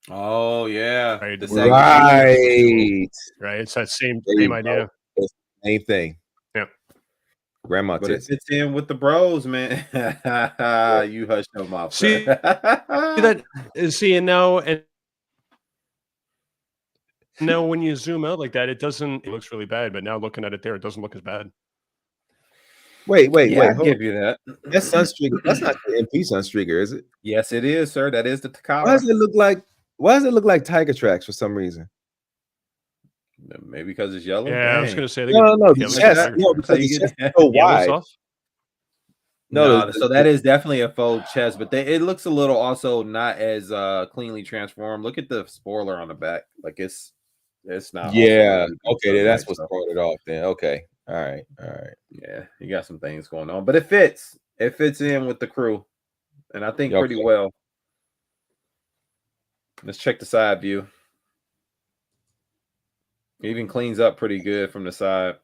Oh yeah, Right. the Right. Right. It's that same It's idea. the same thing. Yeah. Grandma but it tits. fits in with the bros, man. You hush your mouth, See sir. that? See, and now when you zoom out like that, it looks really bad. But now looking at it there, it doesn't look as bad. Wait. Yeah, I Hold give on. you that. That's Sunstreaker. That's not the MP Sunstreaker, is it? Yes, it is, sir. That is the Why Takara. does it look like Tiger Tracks for some reason? Maybe because it's yellow. Yeah, Dang. I was gonna say No, the yeah, chest. No, because the chest is so wide. Off? No, so that is definitely a faux chest, but it looks a little also not as cleanly transformed. Look at the spoiler on the back. Like it's not. Yeah. Okay, that's what's throwing it off then. Okay. All right. Yeah, you got some things going on, but it fits. It fits in with the crew, and I think pretty well. Let's check the side view. It even cleans up pretty good from the side,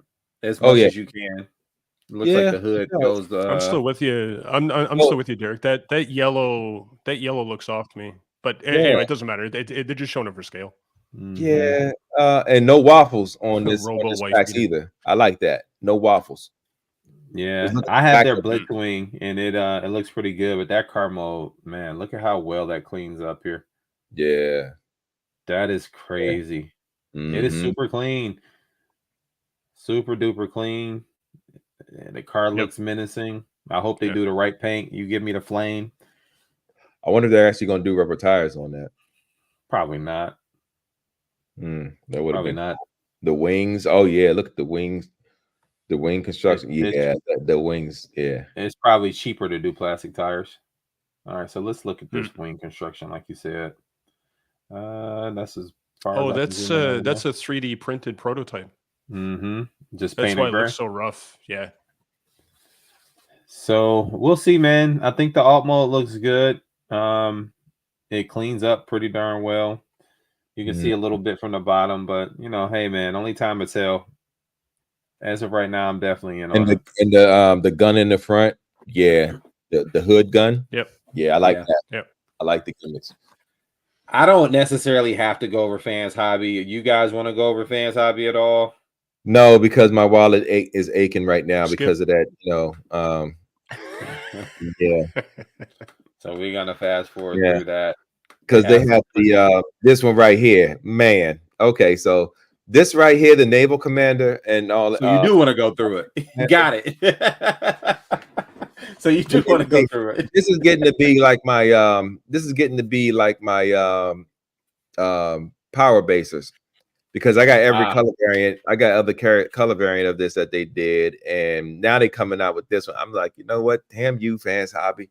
as much as you can. It looks like the hood goes. I'm still with you. I'm still with you, Derek. That yellow looks off to me. But anyway, it doesn't matter. They're just showing it for scale. Yeah. And no waffles on this tracks either. I like that. No waffles. Yeah, I have their Blitzwing and it looks pretty good, but that car mode, man, look at how well that cleans up here. Yeah. That is crazy. It is super clean. Super duper clean. The car looks menacing. I hope they do the right paint. You give me the flame. I wonder if they're actually going to do rubber tires on that. Probably not. That would have been not. The wings. Oh yeah, look at the wings. The wing construction. The wings. Yeah. It's probably cheaper to do plastic tires. All right, so let's look at this wing construction, like you said. That's as far as that's a 3D printed prototype. Just that's why it looks so rough. Yeah. So we'll see, man. I think the alt mode looks good. It cleans up pretty darn well. You can see a little bit from the bottom, but you know, hey, man, only time to tell. As of right now, I'm definitely in. And the gun in the front, yeah, the hood gun. Yep. Yeah, I like that. Yep. I like the gimmicks. I don't necessarily have to go over Fans Hobby. You guys want to go over Fans Hobby at all? No, because my wallet is aching right now because of that. You know, yeah. So we're gonna fast forward through that because they have the this one right here, man. Okay, so this right here, the naval commander and all. So you do want to go through it. You got it. So you do want to go through it. This is getting to be like my power basers, because I got every color variant. I got other color variant of this that they did, and now they're coming out with this one. I'm like, you know what? Damn you, Fans Hobby.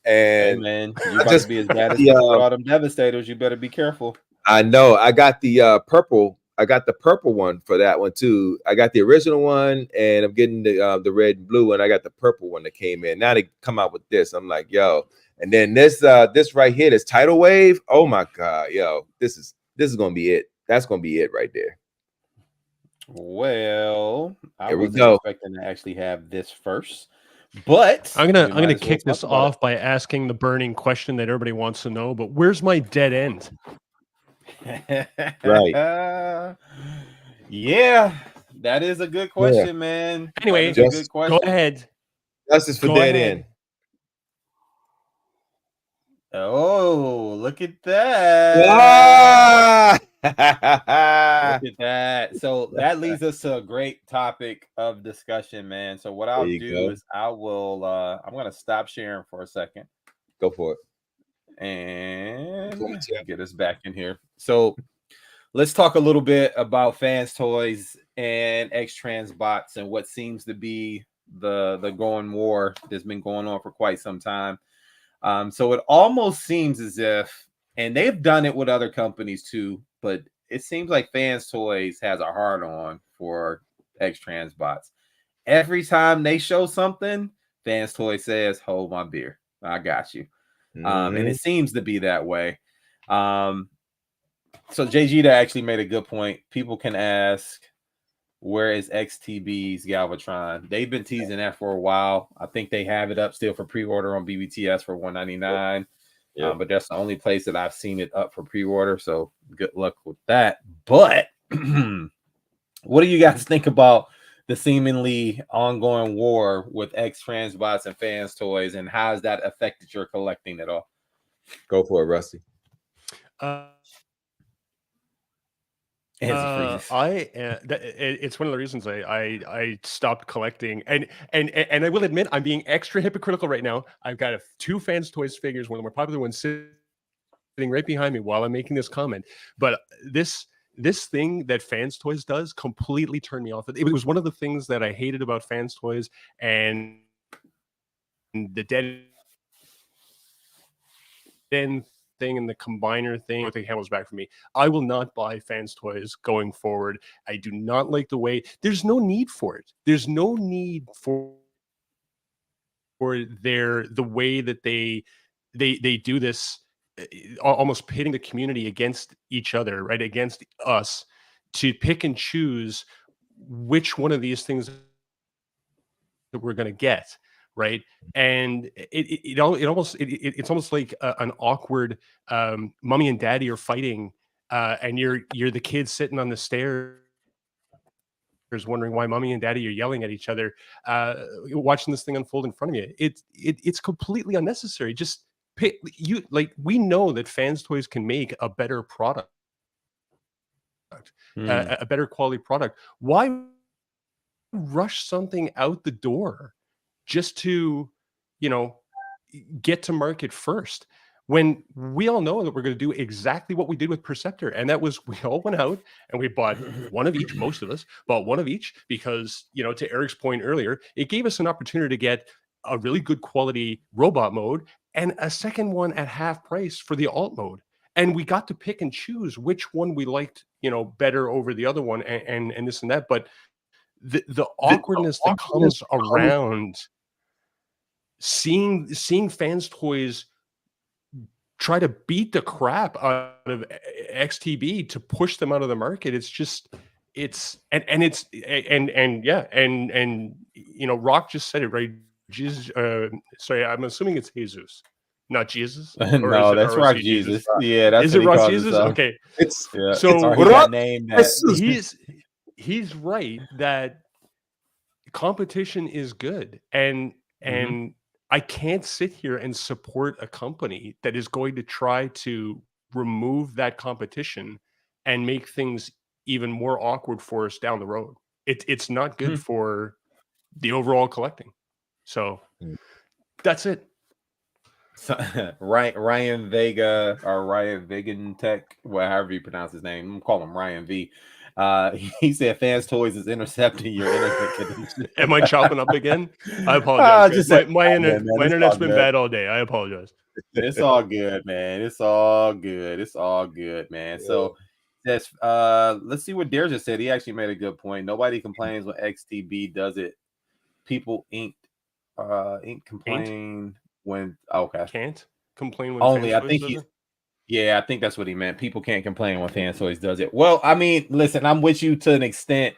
And hey man, you about to be as bad as all them Devastators. You better be careful. I know. I got the purple. I got the purple one for that one too. I got the original one, and I'm getting the red and blue one. I got the purple one that came in. Now they come out with this. I'm like, yo. And then this right here, this tidal wave. Oh my god, yo, this is gonna be it. That's gonna be it right there. Well, I wasn't expecting to actually have this first. But I'm gonna kick this off by asking the burning question that everybody wants to know. But where's my dead end? Right. Yeah, that is a good question, man. Anyway, a good question. Go ahead. Justice for dead end. Oh, look at that. Ah! Look at that. So that leads us to a great topic of discussion, man. So what I'll do is I'm gonna stop sharing for a second. Go for it. And get us back in here. So let's talk a little bit about Fans Toys and X-Trans bots and what seems to be the going war that's been going on for quite some time. So it almost seems as if, and they've done it with other companies too, but it seems like Fans Toys has a hard on for X-Trans bots. Every time they show something, Fans Toys says, "Hold my beer, I got you." And it seems to be that way. So JG actually made a good point. People can ask, where is XTB's Galvatron? They've been teasing that for a while. I think they have it up still for pre-order on BBTS for $199. Yep. But that's the only place that I've seen it up for pre-order. So good luck with that. But what do you guys think about the seemingly ongoing war with X-Trans bots and Fans Toys, and how has that affected your collecting at all? Go for it, Rusty. It's one of the reasons I stopped collecting, and I will admit I'm being extra hypocritical right now. I've got 2 Fans Toys figures, one of the more popular ones sitting right behind me while I'm making this comment. But this thing that Fans Toys does completely turned me off. It was one of the things that I hated about Fans Toys, and the dead end thing and the combiner thing, everything handles back for me. I will not buy Fans Toys going forward. I do not like the way, there's no need for it. There's no need for the way that they do this, almost pitting the community against each other, right? Against us, to pick and choose which one of these things that we're going to get. Right. And it's almost like an awkward mommy and daddy are fighting, and you're the kid sitting on the stairs wondering why mommy and daddy are yelling at each other, watching this thing unfold in front of you. It's completely unnecessary. Just pick you, like, we know that Fans Toys can make a better product, a better quality product. Why rush something out the door just to, get to market first, when we all know that we're going to do exactly what we did with Perceptor? And that was, we all went out and we bought one of each. Most of us bought one of each because, to Eric's point earlier, it gave us an opportunity to get a really good quality robot mode and a second one at half price for the alt mode. And we got to pick and choose which one we liked, better over the other one, and this and that. But the awkwardness that comes around seeing Fans Toys try to beat the crap out of XTB to push them out of the market, Rock just said it right. Jesus, sorry, I'm assuming it's Jesus, not Jesus. No, that's Rock Jesus. Yeah, that's is it Rock Jesus? Okay, he's right that competition is good, and I can't sit here and support a company that is going to try to remove that competition and make things even more awkward for us down the road. It's not good for the overall collecting. So that's it. So, Ryan Vega, or Ryan Vegan Tech, however you pronounce his name, I'm gonna call him Ryan V. He said Fans Toys is intercepting your internet. Am I chopping up again? I apologize. My internet's been bad all day. I apologize. It's all good, man. It's all good, man. Yeah. So that's let's see what Dare just said. He actually made a good point. Nobody complains when XTB does it. People complain when can't complain when only. I think I think that's what he meant. People can't complain when Fans Toys does it. Well, I mean, listen, I'm with you to an extent,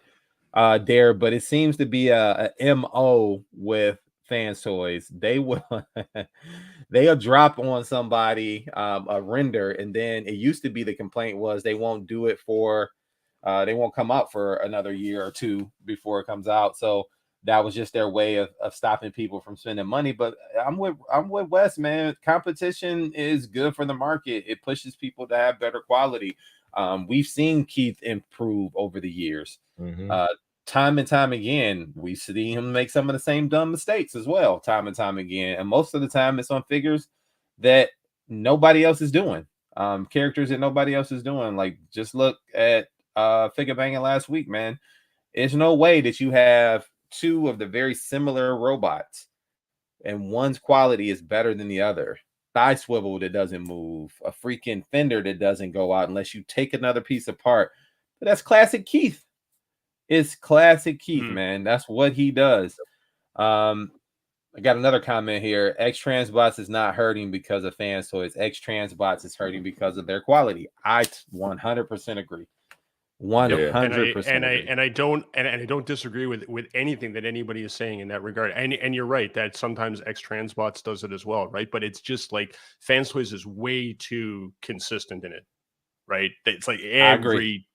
Dare, but it seems to be a MO with Fans Toys. They'll drop on somebody a render, and then it used to be the complaint was they won't do it for they won't come out for another year or two before it comes out. So that was just their way of stopping people from spending money. But I'm with Wes, man. Competition is good for the market. It pushes people to have better quality. We've seen Keith improve over the years. Time and time again, we see him make some of the same dumb mistakes as well, time and time again. And most of the time it's on figures that nobody else is doing. characters that nobody else is doing. Like, just look at Figure Banging last week, man. There's no way that you have two of the very similar robots and one's quality is better than the other. Thigh swivel that doesn't move, a freaking fender that doesn't go out unless you take another piece apart. But that's classic Keith. It's classic Keith, man. That's what he does. I got another comment here. X Transbots is not hurting because of fans toys. X Transbots is hurting because of their quality. I 100% agree. 100%. And I don't disagree with anything that anybody is saying in that regard. And you're right that sometimes X Transbots does it as well, right? But it's just like Fans Toys is way too consistent in it, right? It's like every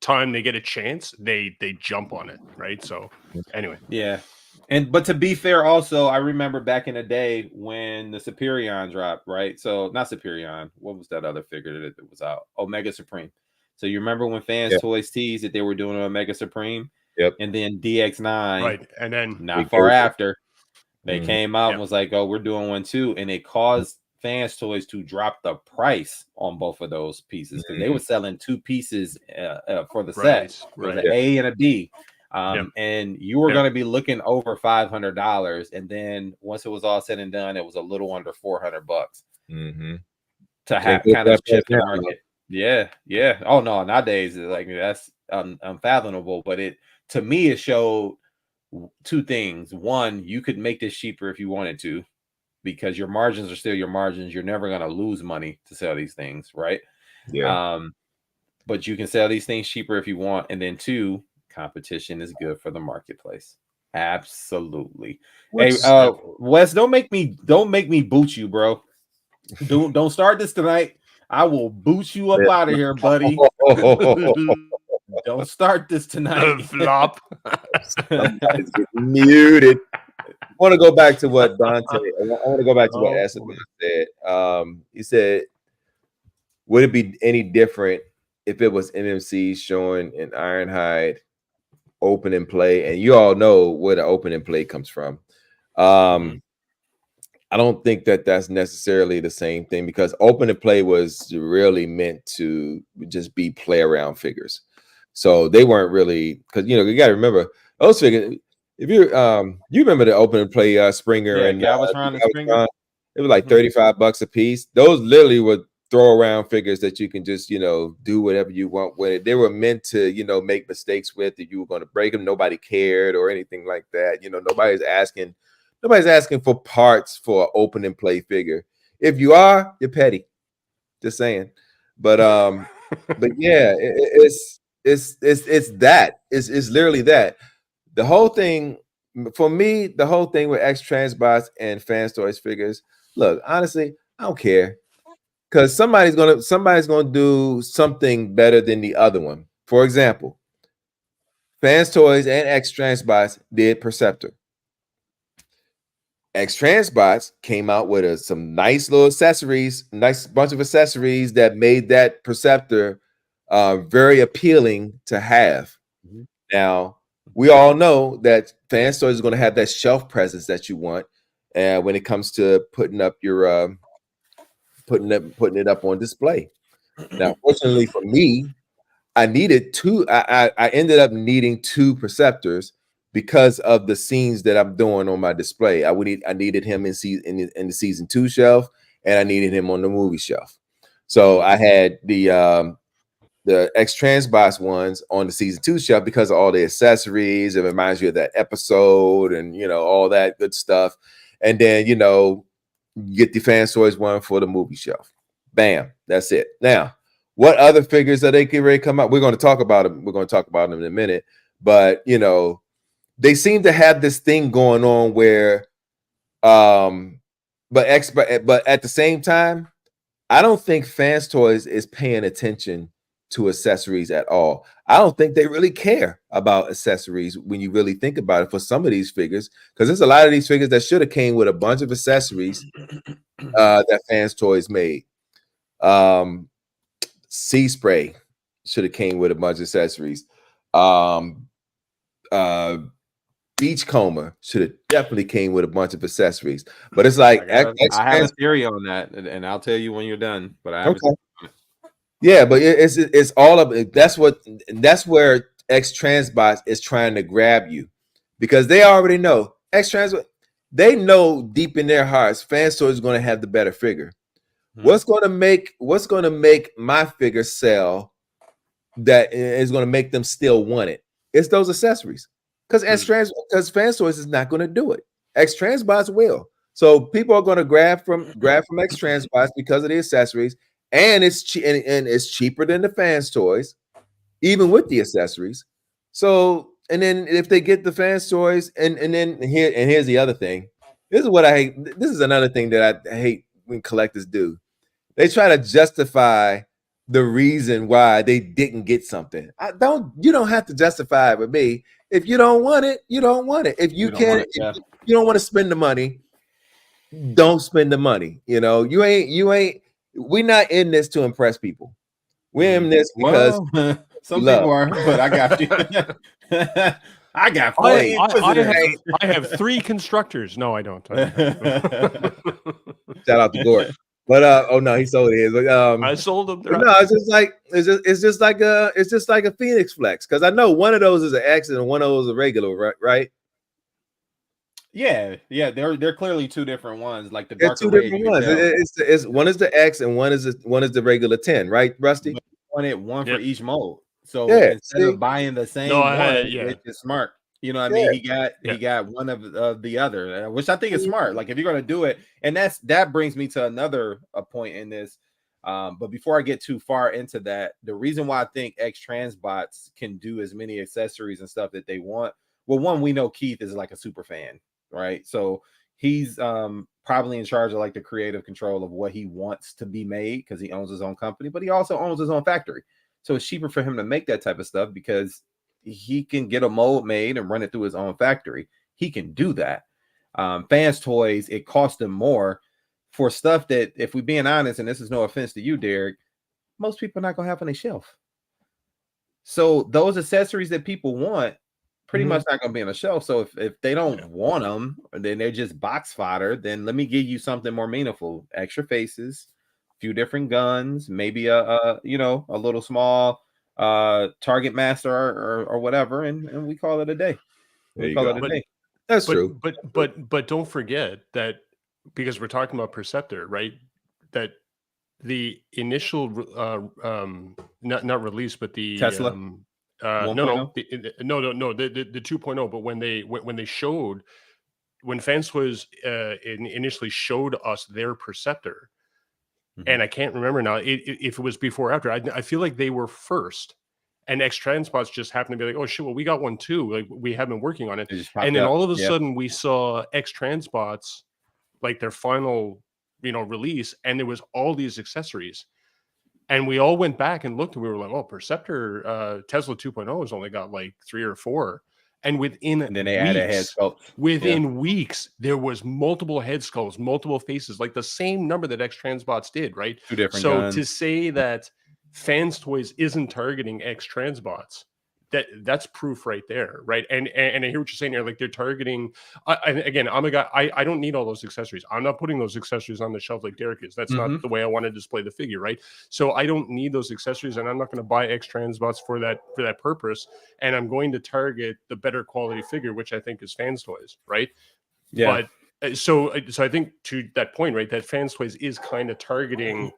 time they get a chance, they jump on it, right? So anyway, yeah. But to be fair, also, I remember back in the day when the Superion dropped, right? So not Superion. What was that other figure that was out? Omega Supreme. So you remember when Fans Toys teased that they were doing an Omega Supreme? Yep. And then DX9, right? And then not far after, they came out and was like, "Oh, we're doing one too," and it caused Fans Toys to drop the price on both of those pieces because they were selling two pieces for the set. It was an A and a B. And you were going to be looking over $500, and then once it was all said and done, it was a little under $400 to have kind of shift the market. Yeah. Oh no, nowadays like that's unfathomable. But to me, it showed two things. One, you could make this cheaper if you wanted to, because your margins are still your margins. You're never going to lose money to sell these things, right? Yeah. But you can sell these things cheaper if you want. And then two, competition is good for the marketplace. Absolutely. Hey, Wes, don't make me boot you, bro. Don't start this tonight. I will boot you up out of here, buddy. Don't start this tonight. Flop. Somebody's getting muted. I want to go back to what Dante. I want to go back to what Esteban said. He said, "Would it be any different if it was MMC showing an Ironhide open and play?" And you all know where the open and play comes from. I don't think that that's necessarily the same thing, because open and play was really meant to just be play around figures. So they weren't really, because you got to remember those figures. If you remember the open and play Springer and Galvatron and Springer, it was like $35 a piece. Those literally would throw around figures that you can just do whatever you want with it. They were meant to make mistakes with. That you were going to break them. Nobody cared or anything like that. Nobody's asking for parts for an open and play figure. If you are, you're petty. Just saying. But yeah, it's that. It's literally that. The whole thing for me, the whole thing with X Transbots and Fans Toys figures. Look, honestly, I don't care, because somebody's gonna do something better than the other one. For example, Fans Toys and X Transbots did Perceptor. X Transbots came out with some nice little accessories, nice bunch of accessories that made that Perceptor very appealing to have. Now, we all know that Fans Toys is going to have that shelf presence that you want, when it comes to putting up your putting it up on display. Now, fortunately for me, I needed two. I ended up needing two Perceptors because of the scenes that I'm doing on my display. I needed him in the season 2 shelf, and I needed him on the movie shelf. So I had the X Transbots ones on the season 2 shelf because of all the accessories. It reminds you of that episode and all that good stuff. And then you get the Fans Toys one for the movie shelf. Bam, that's it. Now, what other figures are they getting ready to come out? We're going to talk about them. We're going to talk about them in a minute. But they seem to have this thing going on where, but at the same time, I don't think Fans Toys is paying attention to accessories at all. I don't think they really care about accessories when you really think about it for some of these figures, because there's a lot of these figures that should have came with a bunch of accessories that Fans Toys made. Sea Spray should have came with a bunch of accessories. Beachcomber should have definitely came with a bunch of accessories. But it's like I have a theory on that, and I'll tell you when you're done. But I have okay. Yeah, but it's all of it. That's where X Transbots is trying to grab you, because they already know X Trans. They know deep in their hearts, FanStore is going to have the better figure. What's going to make my figure sell? That is going to make them still want it. It's those accessories, because FanStories is not going to do it. X Transbots will. So people are going to grab from X Transbots because of the accessories, and it's and it's cheaper than the Fans Toys, even with the accessories. So, and then if they get the Fans Toys, and then here's the other thing. This is what I hate. This is another thing that I hate when collectors do. They try to justify the reason why they didn't get something. You don't have to justify it with me. If you don't want it, you don't want it. If you can't, if you don't want to spend the money, don't spend the money. You ain't. We're not in this to impress people. We're in this because some people are, but I got you. I got 40. I have 3 constructors. No, I don't. Shout out to Gordon. But oh no, he sold his. I sold them. No, it's just like a Phoenix Flex, because I know one of those is an X and one of those is a regular, right? Yeah, they're clearly 2 different ones. Like the darker two different ones. It's one is the X and one is the regular 10, right, Rusty? But you wanted one for each mode. So instead of buying the same it's smart. You know what I mean? He got one of the other, which I think is smart. Like if you're going to do it, and that brings me to another point in this. But before I get too far into that, the reason why I think X Transbots can do as many accessories and stuff that they want. Well, one, we know Keith is like a super fan, right? So he's probably in charge of like the creative control of what he wants to be made, because he owns his own company, but he also owns his own factory. So it's cheaper for him to make that type of stuff because he can get a mold made and run it through his own factory. He can do that. Fans Toys, it costs them more for stuff that, if we're being honest, and this is no offense to you, Derek, most people are not going to have on their shelf. So those accessories that people want, pretty much not going to be on the shelf. So if they don't want them, then they're just box fodder, then let me give you something more meaningful. Extra faces, few different guns, maybe a little small target master or whatever, and we call it a day. That's true. But don't forget that, because we're talking about Perceptor, right? That the initial not release, but the Tesla the 2.0. But when they showed, when Fans was initially showed us their Perceptor, and I can't remember now if it was before or after. I feel like they were first, and X Transbots just happened to be like, oh shit, well we got one too. Like we have been working on it, and then all of a sudden we saw X Transbots, like their final release, and there was all these accessories, and we all went back and looked, and we were like, oh, Perceptor Tesla 2.0 has only got like 3 or 4. And then they added head sculpts. Within weeks, there was multiple head sculpts, multiple faces, like the same number that X Transbots did, right? 2 different guns. To say that Fans Toys isn't targeting X Transbots, that's proof right there, right? And I hear what you're saying here, like they're targeting. And again, I'm a guy. I don't need all those accessories. I'm not putting those accessories on the shelf like Derek is. That's not the way I want to display the figure, right? So I don't need those accessories, and I'm not going to buy X Transbots for that purpose. And I'm going to target the better quality figure, which I think is Fans Toys, right? Yeah. But so I think to that point, right, that Fans Toys is kind of targeting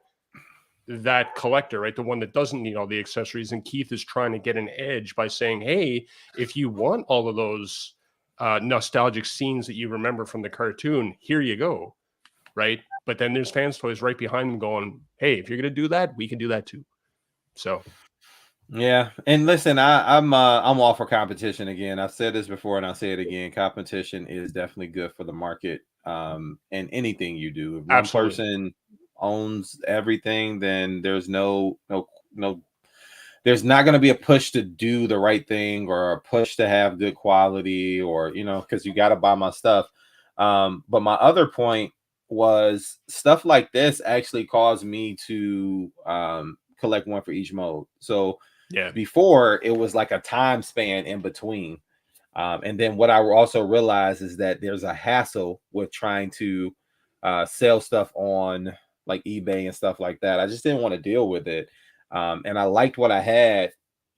that collector, right? The one that doesn't need all the accessories. And Keith is trying to get an edge by saying, hey, if you want all of those nostalgic scenes that you remember from the cartoon, here you go, right? But then there's Fans Toys right behind them going, hey, if you're going to do that, we can do that too. So yeah, and listen, I'm all for competition again. I've said this before and I'll say it again. Competition is definitely good for the market. And anything you do, if one person owns everything, then there's no there's not going to be a push to do the right thing or a push to have good quality, or because you got to buy my stuff. But my other point was, stuff like this actually caused me to collect one for each mode. So before, it was like a time span in between. And then what I also realized is that there's a hassle with trying to sell stuff on like eBay and stuff like that. I just didn't want to deal with it. And I liked what I had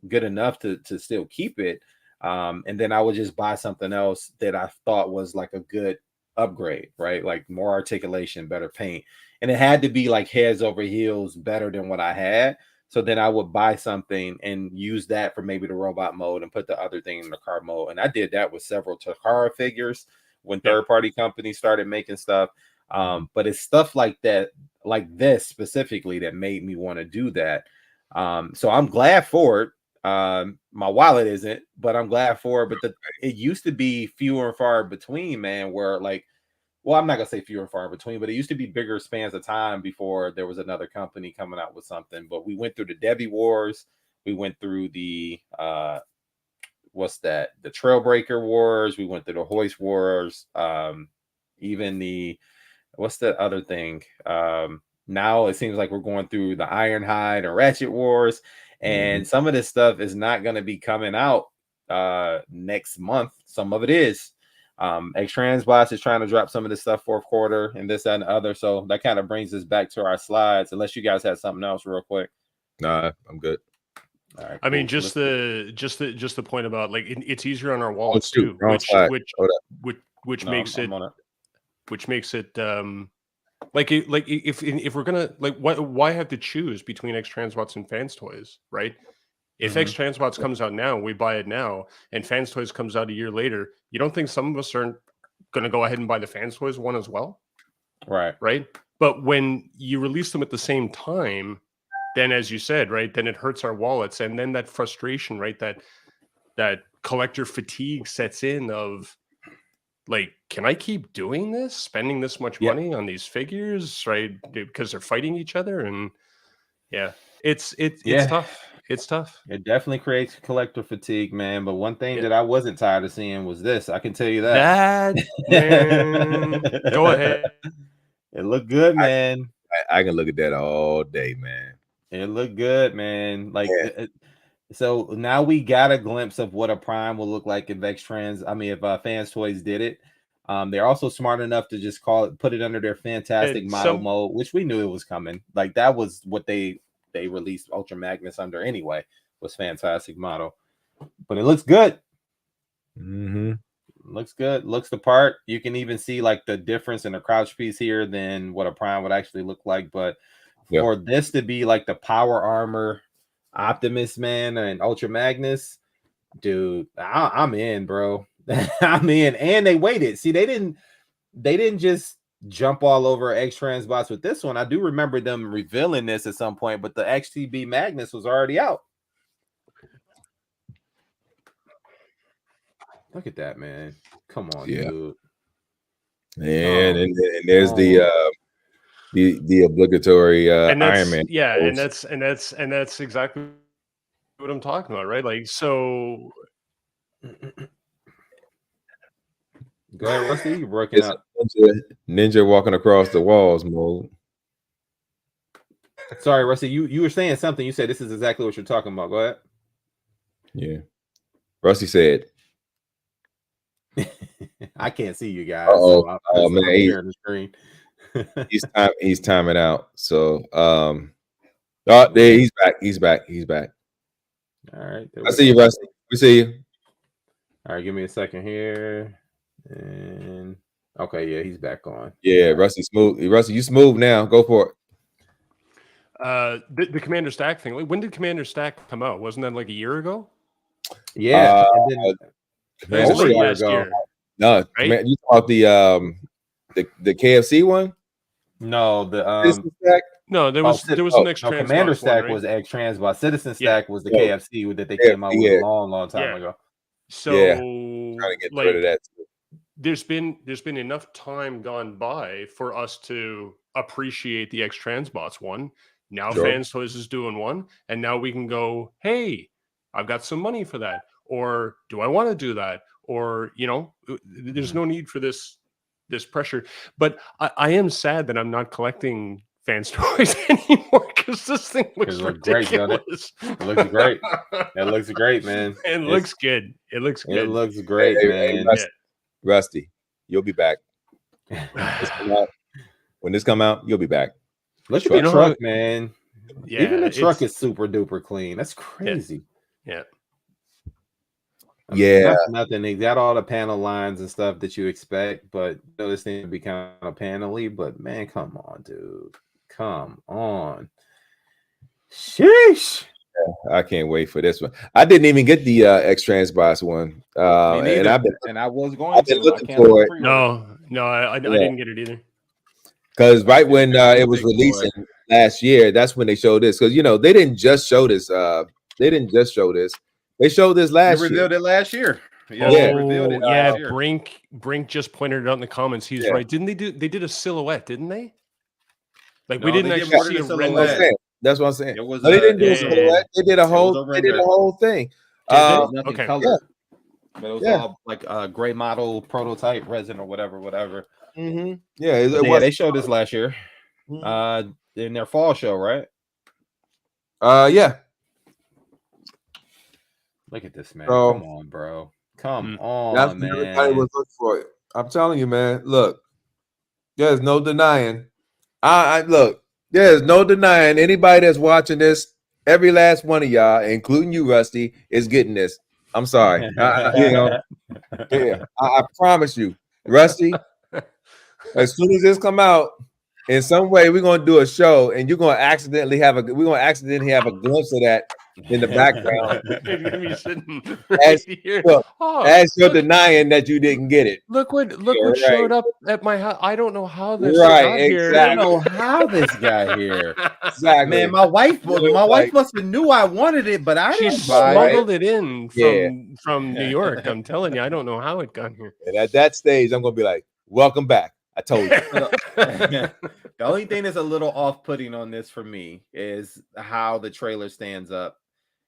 good enough to still keep it. And then I would just buy something else that I thought was like a good upgrade, right? Like more articulation, better paint. And it had to be like heads over heels better than what I had. So then I would buy something and use that for maybe the robot mode and put the other thing in the car mode. And I did that with several Takara figures when third-party companies started making stuff. But it's stuff like that, like this specifically, that made me want to do that. So I'm glad for it. My wallet isn't, but I'm glad for it. But it used to be fewer and far between, man, where like, well, I'm not gonna say fewer and far between, but it used to be bigger spans of time before there was another company coming out with something. But we went through the Debbie Wars, we went through the what's that? The Trailbreaker Wars, we went through the Hoist Wars, even the what's the other thing? Now it seems like we're going through the Ironhide and Ratchet Wars, and some of this stuff is not going to be coming out next month. Some of it is. X-Transbots is trying to drop some of this stuff fourth quarter and this, that, and the other. So that kind of brings us back to our slides, unless you guys had something else real quick. Nah, I'm good. All right, I mean, just the point about like it's easier on our wallets too, which makes it like if we're gonna like why have to choose between X-Transbots and Fans Toys, right? If X-Transbots comes out now, we buy it now, and Fans Toys comes out a year later, you don't think some of us are going to go ahead and buy the Fans Toys one as well? Right? But when you release them at the same time, then as you said, right, then it hurts our wallets, and then that frustration, right, that collector fatigue sets in of like, can I keep doing this, spending this much money on these figures, right? Because they're fighting each other, and it's tough. It's tough. It definitely creates collector fatigue, man. But one thing that I wasn't tired of seeing was this. I can tell you that. Man, go ahead. It looked good, man. I can look at that all day, man. It looked good, man. Like, so now we got a glimpse of what a Prime will look like if if Fans Toys did it. They're also smart enough to just put it under their fantastic model mode, which we knew it was coming. Like that was what they released Ultra Magnus under anyway, was fantastic model. But it looks good. Looks good. Looks the part. You can even see like the difference in the crouch piece here than what a Prime would actually look like. But for this to be like the Power Armor Optimus, man, and Ultra Magnus, dude, I'm in, bro. I'm in. And they waited. See, they didn't just jump all over X-Transbots with this one. I do remember them revealing this at some point, but the XTB Magnus was already out. Look at that, man. Come on, dude. And there's the obligatory Iron Man. Yeah, and that's exactly what I'm talking about, right? Like, so go ahead, Rusty. You're working out. Ninja walking across the walls mode. Sorry, Rusty. You were saying something. You said this is exactly what you're talking about. Go ahead. Yeah. Rusty said. I can't see you guys. So I'm sharing the screen. he's timing out. So there he's back. He's back. All right. I see you, Rusty. We see you. All right, give me a second here. And okay, yeah, he's back on. Yeah, Rusty smooth. Rusty, you smooth now. Go for it. The Commander Stack thing. Like, when did Commander Stack come out? Wasn't that like a year ago? Yeah, over a year ago. No, right? You talk about the KFC one? No, no, there was an X-Transbot. Commander Stack right? was X-Transbot. Citizen Stack was the KFC that they came out with a long time ago. So trying to get rid of that too. There's been enough time gone by for us to appreciate the X-Transbots one. Now Fans Toys is doing one, and now we can go, hey, I've got some money for that, or do I want to do that, or there's no need for this pressure. But I am sad that I'm not collecting Fans toys anymore because this thing looks look great, doesn't it? ridiculous. It looks great. It looks great, man. It looks good. It looks good. It looks great, man. Rusty, you'll be back. When this come out, you'll be back. Look at the truck, man. Yeah, even the truck is super duper clean. That's crazy. Yeah. I mean, nothing. They got all the panel lines and stuff that you expect, but you know, this thing to be kind of panely. But man, come on, dude. Come on. Sheesh. I can't wait for this one. I didn't even get the X-Trans box one. And I was going to. Looking for it. No, I didn't get it either. Because right when it was releasing last year, that's when they showed this. Because they didn't just show this. They showed this last year. They revealed it last year. Revealed it last year. Brink just pointed it out in the comments. He's right. Didn't they do? They did a silhouette, didn't they? Like we didn't actually see a silhouette. That's what I'm saying. They didn't do a silhouette. They did a whole. They did a whole thing. Nothing colored. But it was all like a gray model prototype resin or whatever. Mm-hmm. They showed this last year. In their fall show, right? Yeah. Look at this, man. Come on, bro. Come on, that's man. Everybody was looking for it. I'm telling you, man. Look, there's no denying. Look. There's no denying anybody that's watching this. Every last one of y'all, including you, Rusty, is getting this. I'm sorry. I promise you, Rusty. As soon as this come out, in some way, we're gonna do a show, and you're gonna accidentally have a glimpse of that in the background. You're gonna be sitting here. As you're denying that you didn't get it. Look what showed up at my house. I don't know how this got here. I don't know how this got here. Exactly. Man, my wife must have knew I wanted it, but she smuggled it in from New York. I'm telling you, I don't know how it got here. And at that stage, I'm gonna be like, "Welcome back." I told you. The only thing that's a little off-putting on this for me is how the trailer stands up.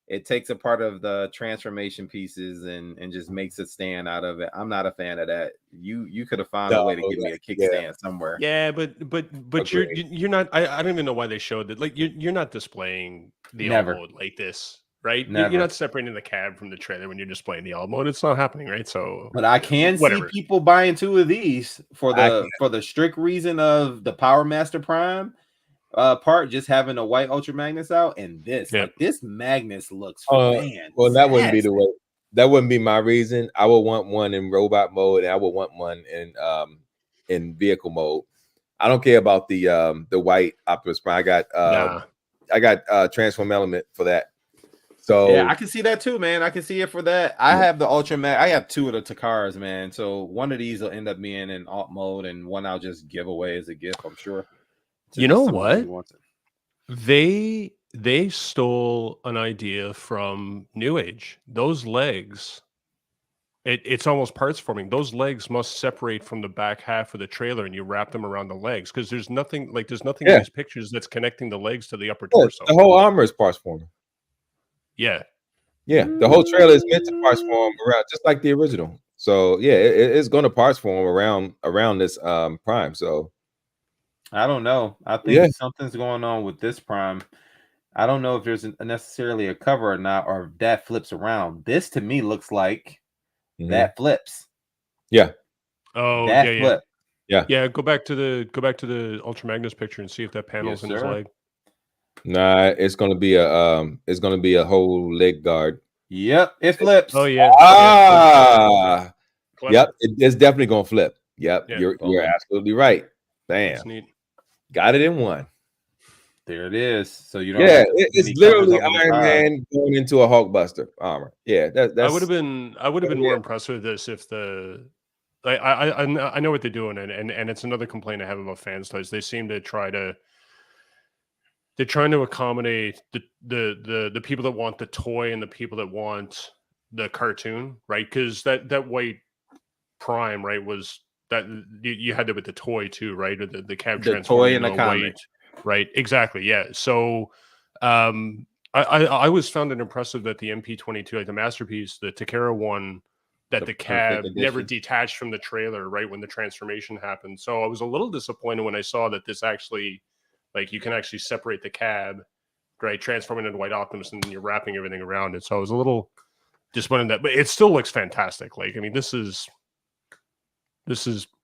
It takes a part of the transformation pieces and just makes it stand out of it. I'm not a fan of that. You could have found a way to give me a kickstand somewhere. Yeah, but you're not. I don't even know why they showed it. Like you're not displaying the all mode like this. Right, you're not separating the cab from the trailer when you're displaying the all mode. It's not happening, right? So, but I can see people buying 2 of these for the strict reason of the Power Master Prime part, just having a white Ultra Magnus out, and this this Magnus looks fantastic. Well, that wouldn't be the way. That wouldn't be my reason. I would want one in robot mode, and I would want one in vehicle mode. I don't care about the white Optimus Prime. I got Transform Element for that. So yeah, I can see that too, man. I can see it for that. I have the Ultra Mag. I have 2 of the Takaras, man. So one of these will end up being in alt mode, and one I'll just give away as a gift. I'm sure. You know what? They stole an idea from New Age. Those legs, it's almost parts forming. Those legs must separate from the back half of the trailer, and you wrap them around the legs because there's nothing in these pictures that's connecting the legs to the upper torso. The whole armor is parts forming. Yeah. The whole trailer is meant to parts form around, just like the original. So yeah, it's going to parts form around this Prime. So I don't know. I think something's going on with this Prime. I don't know if there's necessarily a cover or not, or if that flips around. This to me looks like that flips. Yeah. Oh, that flip. Yeah. Go back to the Ultra Magnus picture and see if that panel's in his leg. Nah, it's gonna be a whole leg guard. Yep, it flips. Oh yeah. Yep, it's definitely gonna flip. Yep, you're absolutely right. Bam. That's neat. Got it in one. There it is. So you don't. It's literally Iron Man going into a Hulkbuster armor. Yeah, that's. I would have been more impressed with this if I know what they're doing, and it's another complaint I have about fans toys. They seem to they're trying to accommodate the people that want the toy and the people that want the cartoon, right? Because that white Prime, right, was that you had it with the toy too, right? Or the cab the toy and the comic, white, right? Exactly, yeah. So I always found it impressive that the MP22, like the masterpiece, the Takara one, that the cab never detached from the trailer, right, when the transformation happened. So I was a little disappointed when I saw that this actually Like you can actually separate the cab, right? Transform it into White Optimus, and then you're wrapping everything around it. So I was a little disappointed in that, but it still looks fantastic. Like, I mean, this is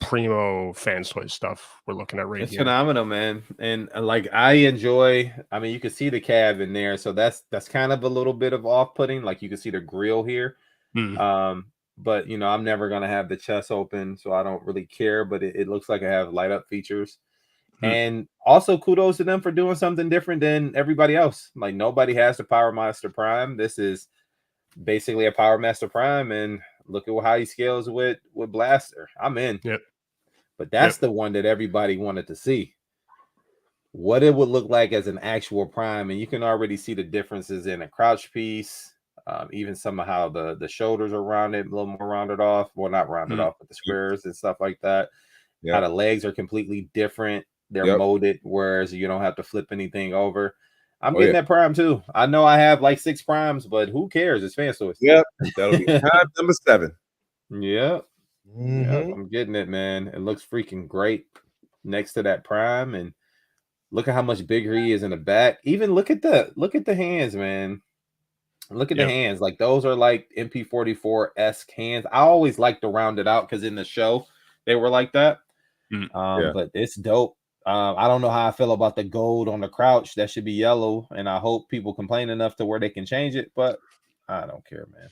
primo fans toy stuff we're looking at right It's here. phenomenal, man. And like I enjoy, I mean, you can see the cab in there, so that's kind of a little bit of off-putting. Like you can see the grill here. But you know, I'm never gonna have the chest open, so I don't really care. But it looks like I have light up features. And also kudos to them for doing something different than everybody else. Like nobody has the Power Master Prime. This is basically a Power Master Prime, and look at how he scales with Blaster. I'm in. Yep. But that's the one that everybody wanted to see. What it would look like as an actual Prime, and you can already see the differences in a crouch piece. Even some of how the shoulders are rounded, a little more rounded off. Well, not rounded off, but the squares and stuff like that. How the legs are completely different. They're molded, whereas you don't have to flip anything over. I'm getting that Prime too. I know I have like 6 Primes, but who cares? It's fan toys. Yep, that'll be Prime number 7. Yep. Yep, I'm getting it, man. It looks freaking great next to that Prime, and look at how much bigger he is in the back. Even look at the hands, man. Look at the hands. Like those are like MP44-esque hands. I always like to round it out because in the show they were like that. But it's dope. I don't know how I feel about the gold on the crouch. That should be yellow, and I hope people complain enough to where they can change it, but I don't care, man.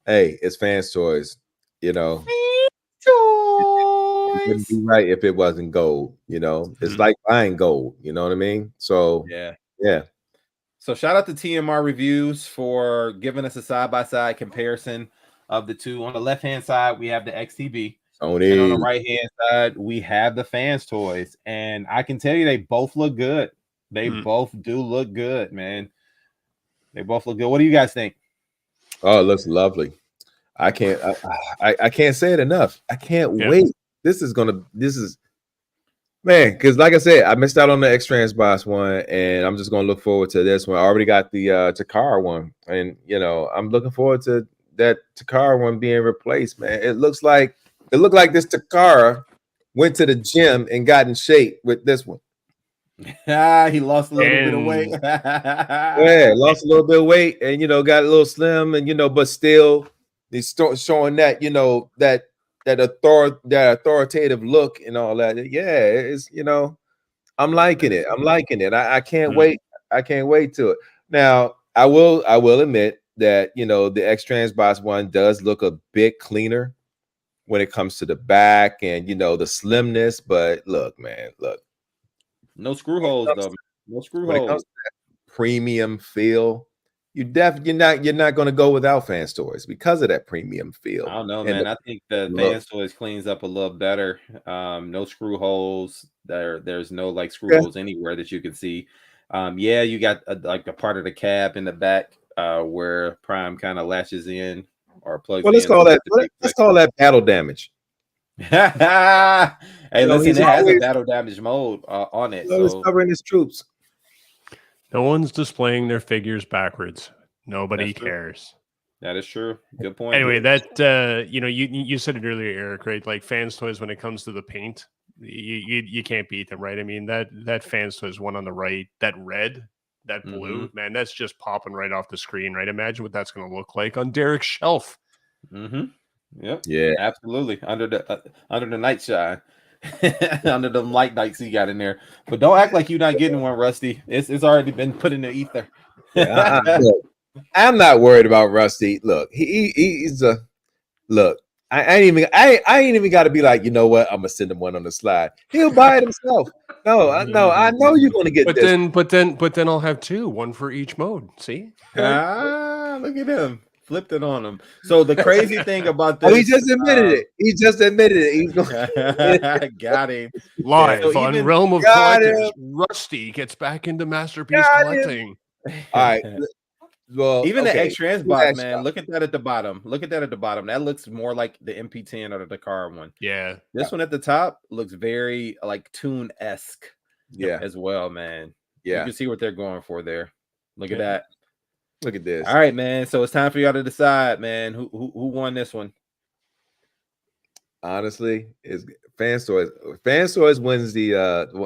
Hey, it's fans toys, you know. It wouldn't be right if it wasn't gold, you know. It's like buying gold, you know what I mean? So yeah. So shout out to TMR Reviews for giving us a side-by-side comparison of the two. On the left-hand side, we have the XTB. Sony. And on the right-hand side, we have the fans toys. And I can tell you they both look good. They both do look good, man. They both look good. What do you guys think? Oh, it looks lovely. I can't say it enough. I can't wait. This is man, because like I said, I missed out on the X-Trans Boss one, and I'm just gonna look forward to this one. I already got the Takara one, and you know, I'm looking forward to that Takara one being replaced, man. It looked like this Takara went to the gym and got in shape with this one. He lost a little bit of weight. Yeah, lost a little bit of weight, and you know, got a little slim, and you know, but still he's showing that, you know, that authoritative look and all that. Yeah, it's, you know, I'm liking it. I can't wait. I can't wait to it. Now, I will admit that, you know, the X-Trans Boss one does look a bit cleaner when it comes to the back and, you know, the slimness. But look, man, look. No screw holes though. No screw When it comes to that premium feel, you're not going to go without fans toys because of that premium feel. I don't know, man. I think the fans toys cleans up a little better. No screw holes. There's no like screw holes anywhere that you can see. Yeah, you got like a part of the cab in the back where Prime kind of latches in or plugs. Well, let's call that battle damage. Hey, listen, it has a battle damage mode on it. So he's covering his troops. No one's displaying their figures backwards. Nobody cares. That is true. Good point. Anyway, that you know, you said it earlier, Eric, right? Like fans toys, when it comes to the paint, you can't beat them, right? I mean, that fans toys one on the right, that red, that blue, man, that's just popping right off the screen, right? Imagine what that's going to look like on Derek's shelf. Yep. Yeah. Absolutely. Under the night shine. Under the light nights he got in there. But don't act like you're not getting one, Rusty. It's already been put in the ether. I'm not worried about Rusty. Look, he's a look. I ain't even got to be like, you know what? I'm gonna send him one on the slide. He'll buy it himself. No, I know you're gonna get this. But then I'll have 2, one for each mode. See? Look at him. Flipped it on him. So the crazy thing about this, he just admitted it. He just admitted it. He's going got him live on Realm of Collectors. Rusty gets back into masterpiece collecting. All right. Well, even the X-Trans box, man. Look at that at the bottom. That looks more like the MP10 or the Dakar one. Yeah. This one at the top looks very like Toon-esque. Yeah. As well, man. Yeah. You can see what they're going for there. Look at that. Look at this. All right, man. So it's time for y'all to decide, man. Who won this one? Honestly, Fan Toys wins the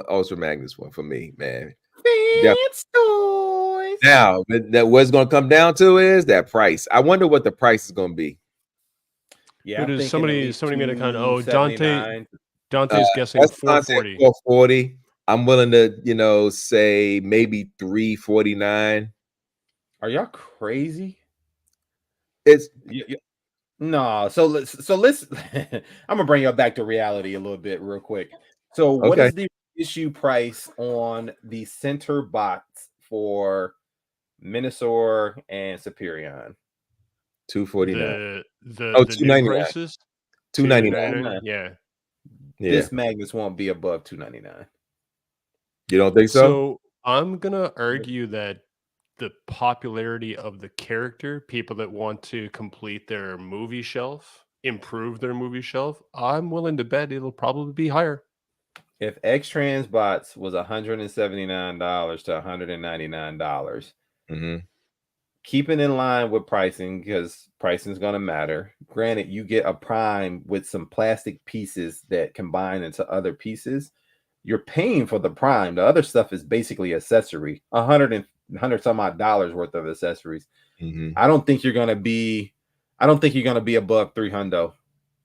Ultra Magnus one for me, man. Fans Toys. Now, that what's going to come down to is that price. I wonder what the price is going to be. Yeah, I'm thinking at least somebody made a comment. Oh, $279. Dante's guessing That's 440. 440. I'm willing to, say maybe 349. Are y'all crazy? It's No. So let's I'm gonna bring you back to reality a little bit real quick. So what okay. is the issue price on the center bots for Minosaur and Superion? 249. The new 299. prices? 299. Yeah. This Magnus won't be above $299. You don't think so? So I'm gonna argue that the popularity of the character, people that want to complete their movie shelf, improve their movie shelf, I'm willing to bet it'll probably be higher. If X Trans bots was $179 to $199, Mm-hmm. keeping in line with pricing because pricing is going to matter. Granted, you get a prime with some plastic pieces that combine into other pieces. You're paying for the prime. The other stuff is basically accessory. $100 some odd dollars worth of accessories. Mm-hmm. I don't think you're going to be above 300.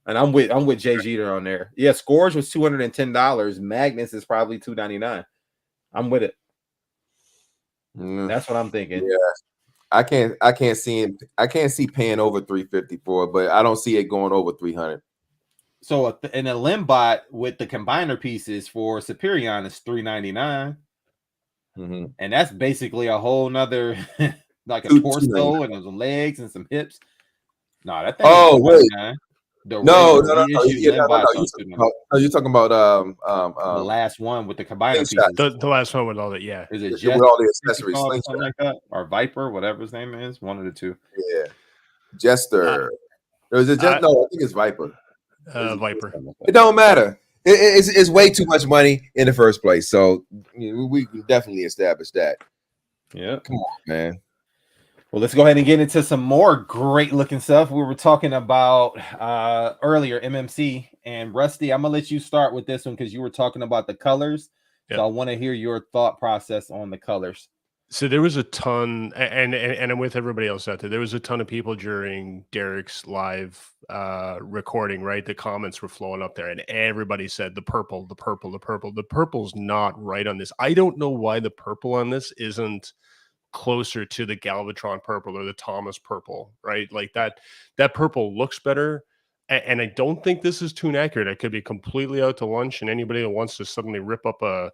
And I'm with Jay Jeter on there. Yeah, Scourge was $210. Magnus is probably $299. I'm with it. That's what I'm thinking. Yeah. I can't see paying over 350 for it, but I don't see it going over 300. So in a Limbot with the combiner pieces for Superion is $399. Mm-hmm. And that's basically a whole nother like a torso and some legs and some hips. No, that thing is $299. No. You're talking about the last one with the combiner Slingshot. pieces. The last one with all that, yeah. Is it with all the accessories, or something like that, or Viper, whatever his name is, one of the two. Yeah, Jester. No, I think it's Viper. Viper. It don't matter. It's way too much money in the first place. So we can definitely establish that. Yeah, come on, man. Well, let's go ahead and get into some more great looking stuff. We were talking about earlier MMC and Rusty. I'm gonna let you start with this one because you were talking about the colors. Yep. So I want to hear your thought process on the colors. So there was a ton, and I'm with everybody else out there. There was a ton of people during Derek's live recording, right? The comments were flowing up there, and everybody said the purple. The purple's not right on this. I don't know why the purple on this isn't closer to the Galvatron purple or the Thomas purple, right? Like that purple looks better. And I don't think this is too inaccurate. I could be completely out to lunch, and anybody that wants to suddenly rip up a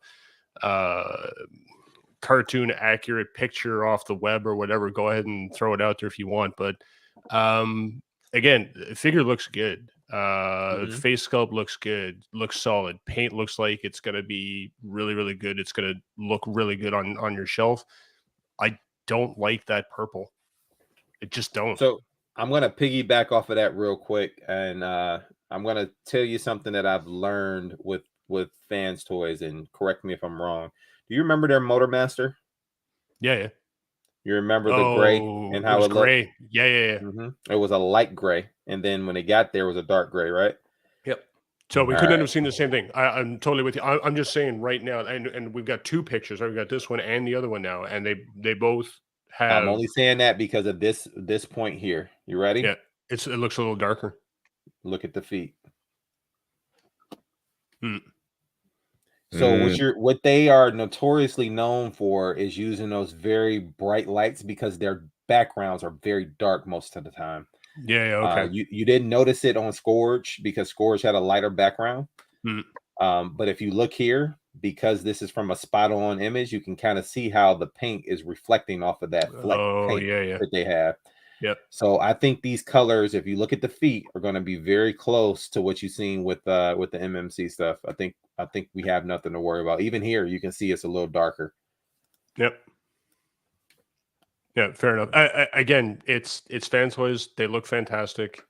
cartoon accurate picture off the web or whatever, go ahead and throw it out there if you want. But again, the figure looks good. Face sculpt looks good, looks solid. Paint looks like it's going to be really, really good. It's going to look really good on your shelf. I don't like that purple. It just don't. So I'm going to piggyback off of that real quick. And I'm going to tell you something that I've learned with Fans Toys, and correct me if I'm wrong. Do you remember their Motormaster? Yeah. You remember the gray and how it gray? Looked? Yeah. It was a light gray, and then when it got there, it was a dark gray, right? Yep. So we couldn't have seen the same thing. I'm totally with you. I'm just saying right now, and we've got two pictures. Right? We've got this one and the other one now, and they both have. I'm only saying that because of this point here. You ready? Yeah. It looks a little darker. Look at the feet. So what they are notoriously known for is using those very bright lights because their backgrounds are very dark most of the time. Yeah, okay. You didn't notice it on Scourge because Scourge had a lighter background. But if you look here, because this is from a spot-on image, you can kind of see how the paint is reflecting off of that fleck paint that they have. Yep. So I think these colors, if you look at the feet, are going to be very close to what you've seen with the MMC stuff. I think we have nothing to worry about. Even here, you can see it's a little darker. Yep. Yeah, fair enough. Again, it's Fan Toys. They look fantastic.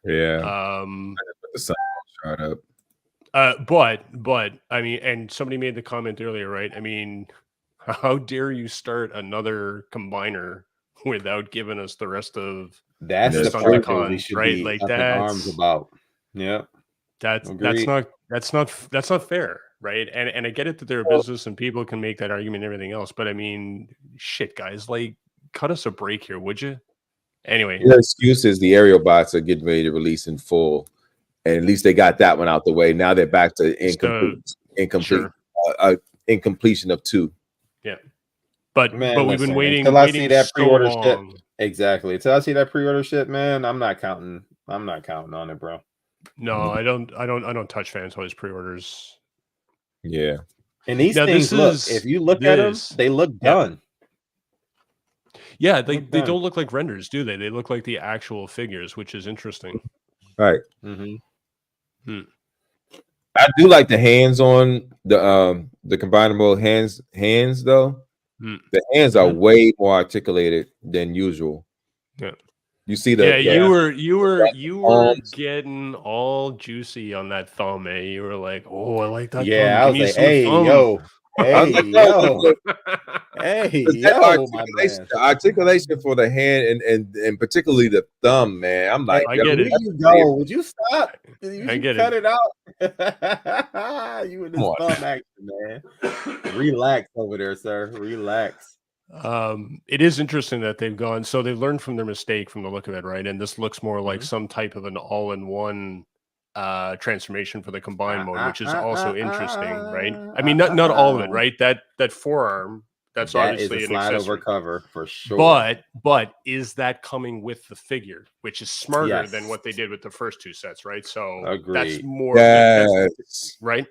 Yeah. Put the sun shot up. But I mean, and somebody made the comment earlier, right? I mean, how dare you start another combiner without giving us the rest of that's the part we should right? be Like that arms about. Yeah. That's Agreed. not fair, right? And I get it that they're a business and people can make that argument and everything else, but I mean, shit, guys, like, cut us a break here, would you? Anyway, The excuse is the aerial bots are getting ready to release in full, and at least they got that one out the way. Now they're back to sure. incompletion of 2. Yeah, but Man, we've been listen, until I see waiting that so pre-order shit. long. Exactly. Until I see that pre-order shit, man, I'm not counting on it, bro. No, I don't touch fan toys pre-orders. Yeah. And these Now, things if you look at them, they look done. Yeah, they don't look like renders, do they? They look like the actual figures, which is interesting. Right. Mm-hmm. I do like the hands on the combinable hands though. The hands are way more articulated than usual. Yeah. You see you were getting all juicy on that thumb, eh? You were like, "Oh, I like that thumb. I was like, hey, yo, hey, yo, the articulation for the hand and particularly the thumb, man. I'm like, I get it. Yo, would you stop? I get cut it. it out. You in this thumb action, man. Relax over there, sir. Relax. It is interesting that they've gone, so they've learned from their mistake from the look of it, right? And this looks more like some type of an all-in-one transformation for the combined mode, which is also interesting, right? I mean, not all of it, right? That forearm, that's obviously is a an slide accessory over cover for sure. But is that coming with the figure, which is smarter than what they did with the first 2 sets, right? So that's more that's, right.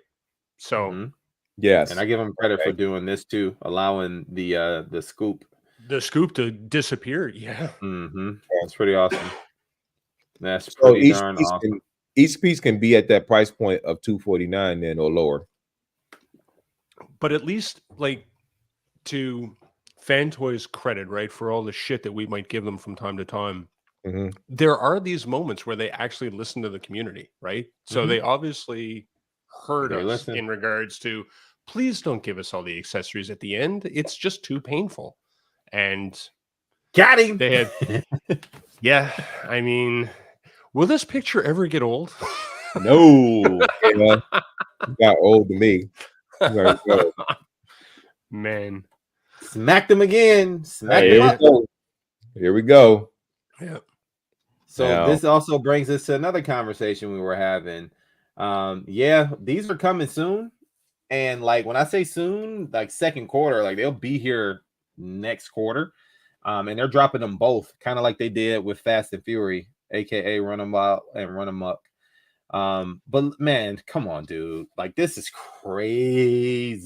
So yes, and I give them credit for doing this too, allowing the scoop to disappear. Yeah, that's pretty awesome. That's pretty darn awesome. Each piece can be at that price point of $249 then or lower. But at least, like, to Fan Toys credit, right, for all the shit that we might give them from time to time, there are these moments where they actually listen to the community, right? So they obviously heard us in regards to, please don't give us all the accessories at the end. It's just too painful. And got him. They had, yeah. I mean, will this picture ever get old? No. Got old to me. Man. Smacked him again. Smacked him up. Here we go. Yeah. So this also brings us to another conversation we were having. These are coming soon. And like when I say soon, like second quarter, like they'll be here next quarter. And they're dropping them both, kind of like they did with Fast and Fury, aka Run 'em Out and Run 'em Up. But man, come on, dude. Like this is crazy.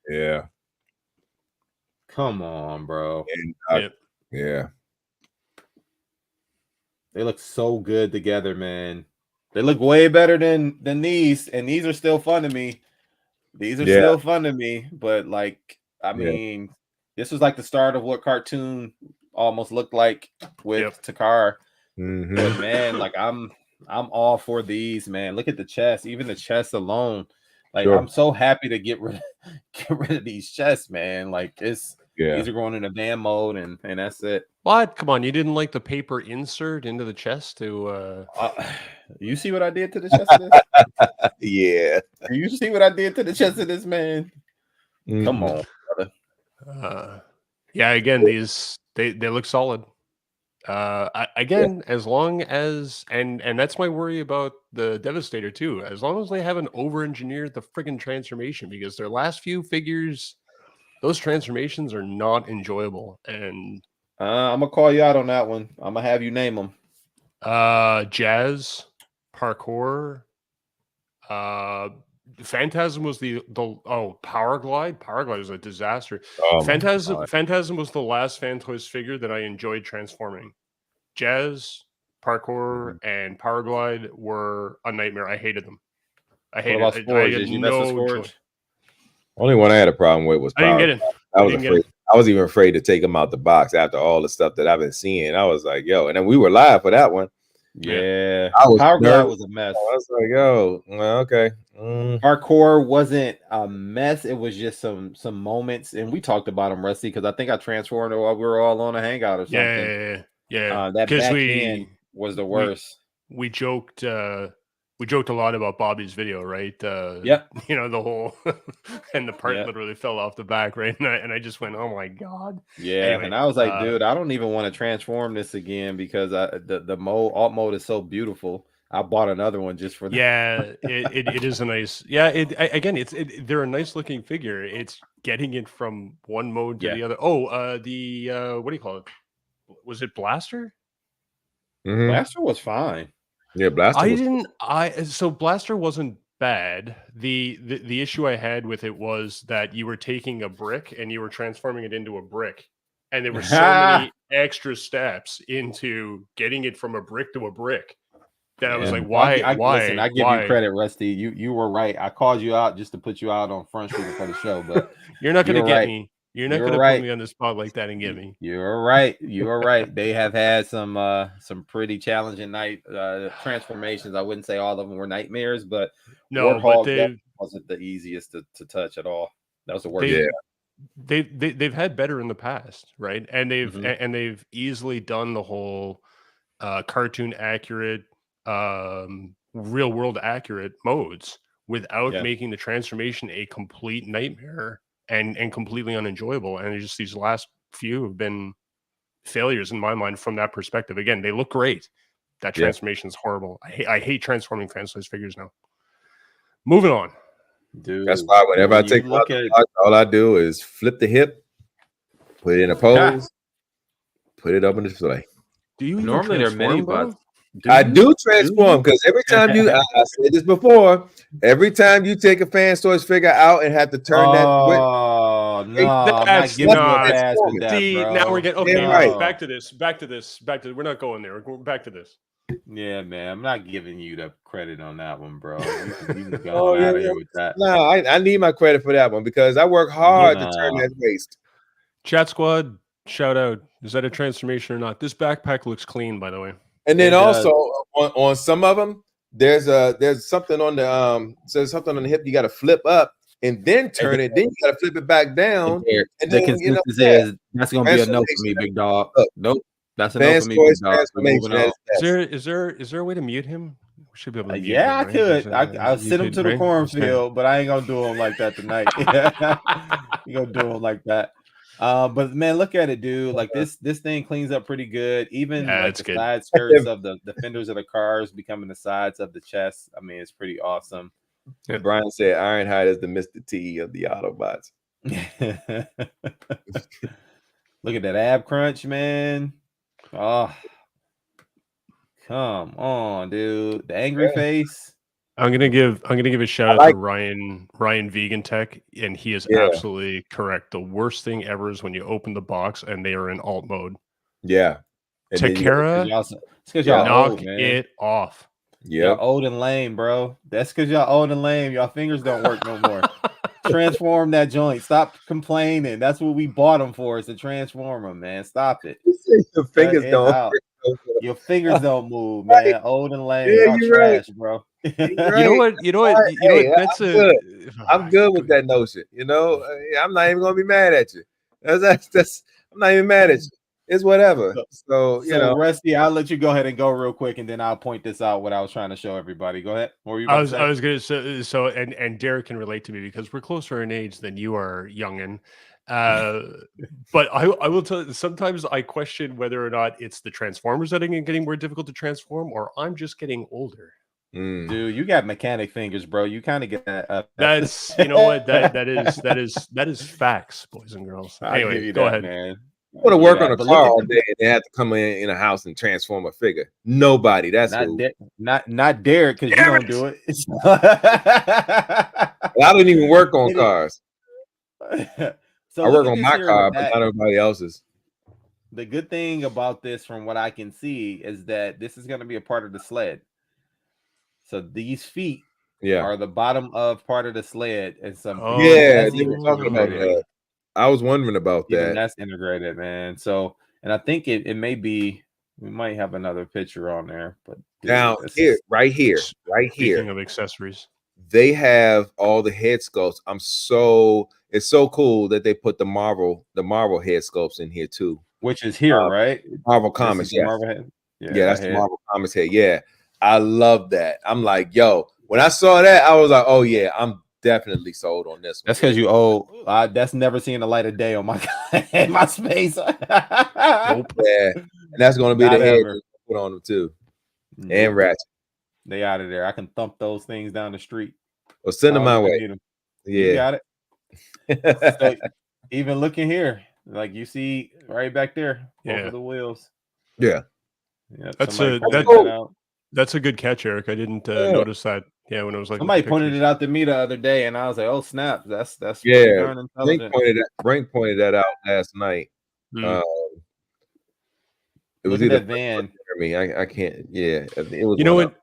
Yeah. Come on, bro. Yeah. They look so good together, man. They look way better than these, and these are still fun to me. These are still fun to me, but like, I mean, this was like the start of what cartoon almost looked like with Takara. But man, like I'm all for these, man. Look at the chest, even the chest alone. Like I'm so happy to get rid of these chests, man. Like these are going in a van mode, and that's it. What? Come on, you didn't like the paper insert into the chest to you see what I did to the chest of this? Yeah. You see what I did to the chest of this, man? Come on, brother. Again, these they look solid. As long as and that's my worry about the Devastator too. As long as they haven't over-engineered the friggin' transformation, because their last few figures, those transformations are not enjoyable. And I'm gonna call you out on that one. I'm gonna have you name them. Jazz, Parkour, Phantasm was the Power Glide. Power Glide was a disaster. Phantasm was the last Fan Toys figure that I enjoyed transforming. Jazz, Parkour, and Power Glide were a nightmare. I hated them. I hated it. I had no joy. Only one I had a problem with was Power. I didn't get it. I was afraid. I was even afraid to take them out the box after all the stuff that I've been seeing. I was like, yo, and then we were live for that one. Yeah, Power Glide was a mess. I was like, yo, well, okay. Parkour wasn't a mess. It was just some moments, and we talked about them, Rusty, because I think I transformed while we were all on a hangout or something. Yeah. That backhand was the worst. We joked we joked a lot about Bobby's video, right? Yep. You know, the whole and the part Yep. literally fell off the back, right? And I just went, oh my god. Yeah, Anyway, and I was like, dude, I don't even want to transform this again because the mode alt mode is so beautiful. I bought another one just for that. yeah, it is a nice. Yeah, again, they're a nice looking figure. It's getting it from one mode to Yeah. the other. Oh, what do you call it? Was it Blaster? Mhm. Blaster was fine. Yeah, Blaster. So Blaster wasn't bad. The issue I had with it was that you were taking a brick and you were transforming it into a brick, and there were so many extra steps into getting it from a brick to a brick that I was like, why? Listen, I give why? you credit, Rusty. You were right. I called you out just to put you out on Front Street for the show, but you're not going to you're get right. me. You're not going to put me on the spot like that and get me. You're right. You're right. They have had some pretty challenging night transformations. I wouldn't say all of them were nightmares, but no, but they wasn't the easiest to touch at all. That was the worst. Yeah. They've had better in the past, right? And they've Mhm. and they've easily done the whole cartoon accurate, real world accurate modes without making the transformation a complete nightmare and completely unenjoyable. And it's just these last few have been failures in my mind from that perspective. Again, they look great. That transformation is horrible. I hate transforming fan-sized figures now. Moving on. Dude, that's why whenever I take look at box, all I do is flip the hip, put it in a pose, put it up in the display. Do you normally there are many bots? I do transform because every time you, I said this before, every time you take a fan storage figure out and have to turn that. Oh no, I'm not giving you a pass with that, See, bro. now we're getting okay. right. Back to this. We're not going there. We're going back to this. Yeah, man, I'm not giving you the credit on that one, bro. You can go out of here with that. No, I need my credit for that one because I work hard to turn that waste. Chat squad, shout out. Is that a transformation or not? This backpack looks clean, by the way. And then also on some of them, there's something on the says something on the hip you got to flip up and then turn it. Then you got to flip it back down. And the consensus is that's gonna be a no for me, big dog. Nope, that's a no for me, big dog. Is there a way to mute him? We should be able to mute him, right? I could. I'll send him to the cornfield, but I ain't gonna do him like that tonight. You gonna do him like that. But man, look at it, dude. Like this thing cleans up pretty good. Even like the side skirts of the fenders of the cars becoming the sides of the chest. I mean, it's pretty awesome. Yeah. Brian said Ironhide is the Mr. T of the Autobots. Look at that ab crunch, man. Oh, come on, dude. The angry face. I'm gonna give a shout out to Ryan Vegan Tech, and he is absolutely correct. The worst thing ever is when you open the box and they are in alt mode. Yeah, Takara, it's because y'all knock old, man. it off. Yeah, y'all old and lame, bro. That's because y'all old and lame. Y'all fingers don't work no more. Transform that joint. Stop complaining. That's what we bought them for, is to transform them, man. Stop it. Your fingers don't. Your fingers don't move, man. Right. Old and lame. Yeah, y'all trash, right. bro. Right. You know what? That's I'm good with that notion. You know, I'm not even gonna be mad at you. That's I'm not even mad at you. It's whatever. So you know, Rusty, I'll let you go ahead and go real quick, and then I'll point this out what I was trying to show everybody. Go ahead. What were you I was gonna say so, and Derek can relate to me because we're closer in age than you are, youngin. But I will tell you, sometimes I question whether or not it's the Transformers that are getting more difficult to transform, or I'm just getting older. Dude, you got mechanic fingers, bro. You kind of get that. That's you know what that is facts, boys and girls. Anyway, go ahead, man. I want to work on a car all day and they have to come in a house and transform a figure. Nobody. That's not Derek, because you don't do it. I don't even work on cars. So I work on my car, but not everybody else's. The good thing about this, from what I can see, is that this is going to be a part of the sled. So these feet are the bottom of part of the sled, and some they were talking about that. I was wondering about that. That's integrated, man. So, and I think it may be, we might have another picture on there, but down here, right here. Speaking of accessories, they have all the head sculpts. It's so cool that they put the Marvel head sculpts in here too, which is here, right? Marvel Comics, Marvel head. Yeah, that's the Marvel Comics head. Yeah. I love that. I'm like, yo, when I saw that, I was like, oh yeah, I'm definitely sold on this one. That's because you old. That's never seen the light of day on my in my space. Nope. Yeah, and that's gonna be Not the head ever. they put on them too, Nope. and ratchet. They out of there. I can thump those things down the street. Well, send them Long my as I way. need 'em. You Yeah. got it. So even looking here, like you see right back there, both of the wheels. Yeah. Yeah, That's somebody a pointed that, that out. that's a good catch, Eric. I didn't Yeah. notice that. Yeah, when I was like, Somebody pointed it out to me the other day, and I was like, "Oh snap, that's pretty Yeah. darn intelligent." Brink pointed that out last night. Mm. It was Look at either that van. me. I can't. Yeah, it was. You know one what?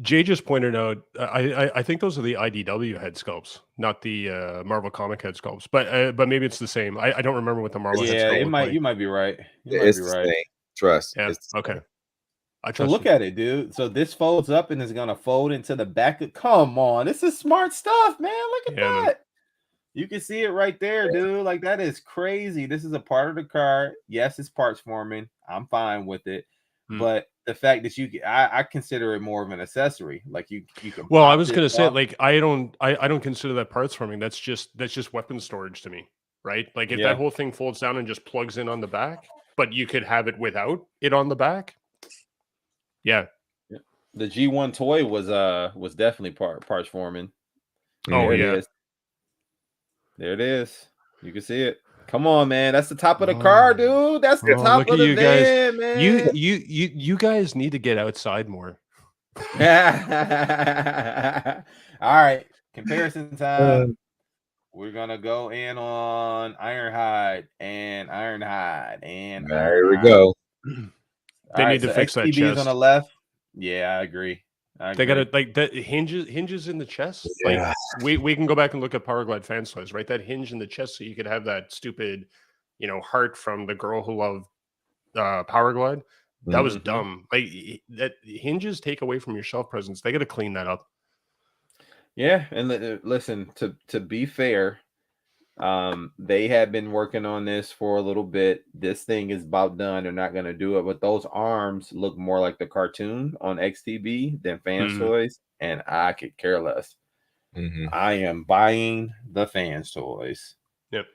Jay just pointed out. I think those are the IDW head sculpts, not the Marvel comic head sculpts. But maybe it's the same. I don't remember what the Marvel head Yeah, sculpt it looked might. like. You might be right. You might It's be the right. same. Trust. Yeah. It's the Okay. same. I So trust look you. at it, dude. So this folds up and is gonna fold into the back. Come on, this is smart stuff, man. Look at that. Man. You can see it right there, dude. Like that is crazy. This is a part of the car. Yes, it's parts forming. I'm fine with it. But the fact that I consider it more of an accessory. Like you can. Well, I pop was this gonna say, off. like, I don't consider that parts forming. That's just weapon storage to me, right? Like, if that whole thing folds down and just plugs in on the back, but you could have it without it on the back. Yeah. The G1 toy was definitely parts forming. Oh There yeah. it is. There it is. You can see it. Come on, man. That's the top of the car, dude. That's the top Look of at the you guys. van, man. You guys need to get outside more. All right. Comparison time. We're gonna go in on Ironhide and Ironhide and There we Ironhide. go. They need to fix that XTB is on chest. the left. Yeah, I agree. They got to like that hinges in the chest. Yeah. Like we can go back and look at Powerglide fan toys, right? That hinge in the chest, so you could have that stupid, heart from the girl who loved Powerglide. That was dumb. Like that hinges take away from your shelf presence. They got to clean that up. Yeah, and listen, to be fair, they have been working on this for a little bit. This thing is about done. They're not going to do it, but those arms look more like the cartoon on XTB than Fans Toys, and I could care less. I am buying the Fans Toys. Yep.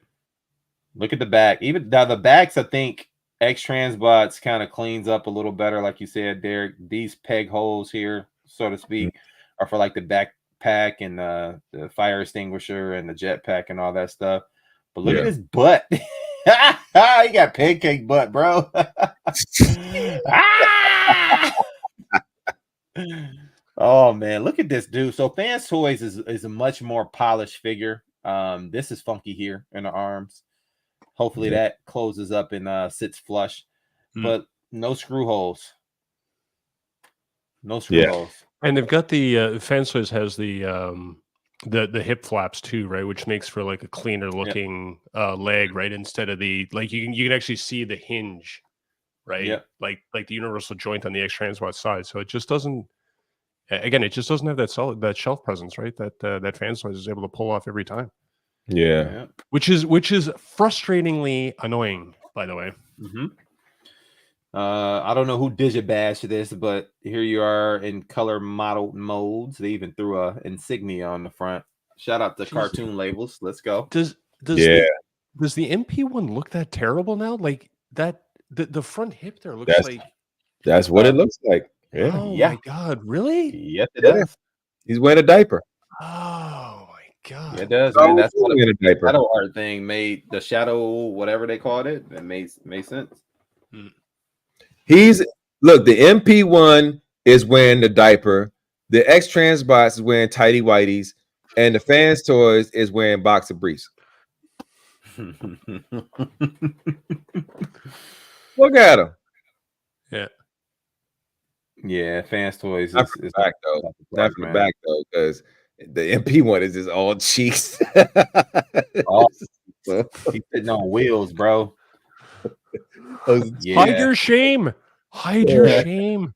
Look at the back. Even now, the backs, I think X Transbots kind of cleans up a little better, like you said, Derek. These peg holes here, so to speak, are for like the backpack and the fire extinguisher and the jetpack and all that stuff. But look at his butt. He got pancake butt, bro. Oh man, look at this dude. So Fans Toys is a much more polished figure. This is funky here in the arms. Hopefully that closes up and sits flush, but no screw holes. No screw holes. And they've got the Fans Toys has the hip flaps too, right? Which makes for like a cleaner looking leg, right? Instead of the like you can actually see the hinge, right? Yep. Like the universal joint on the X Transbot side. So it just doesn't. Again, it just doesn't have that shelf presence, right? That Fans Toys is able to pull off every time. Yeah. Which is frustratingly annoying, by the way. I don't know who digibashed this, but here you are in color model modes. They even threw a insignia on the front. Shout out to Cartoon Labels. Let's go. Does the MP one look that terrible now? Like that the front hip there looks like that's what it looks like. Yeah. Oh my god, really? Yes, it does. He's wearing a diaper. Oh my god. Yeah, it does, man. That's what a diaper. Shadow art thing made the shadow, whatever they called it. That made sense. Look, the MP1 is wearing the diaper, the X Transbots is wearing tighty whities, and the Fans Toys is wearing boxer briefs. Look at him. Yeah. Yeah, Fans Toys Not from the back though. Not from the back though, because the MP1 is just all cheeks. He's sitting on wheels, bro. Hide your shame. Hide your shame.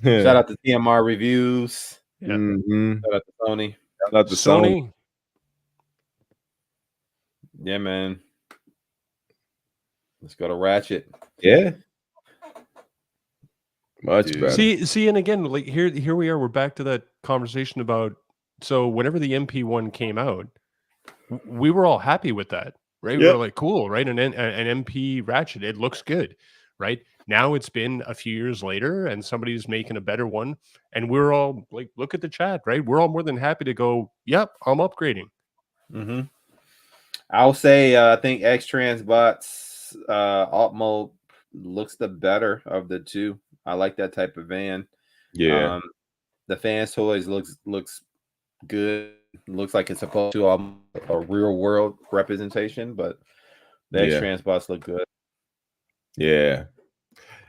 Shout out to TMR Reviews. Yeah. Shout out to Sony. Shout out to Sony. Yeah, man. Let's go to Ratchet. Yeah. Much Dude. better. See, and again, like here we are. We're back to that conversation about. So whenever the MP1 came out, we were all happy with that, right? We were Yep. like, cool, right? An MP ratchet, it looks good, right? Now it's been a few years later, and somebody's making a better one, and we're all like, look at the chat, right? We're all more than happy to go, yep, I'm upgrading. Mm-hmm. I'll say I think X Transbot's alt mode looks the better of the two. I like that type of van. Yeah. The Fans Toys looks good. Looks like it's supposed to a real world representation, but the X Yeah. Transbots look good. Yeah.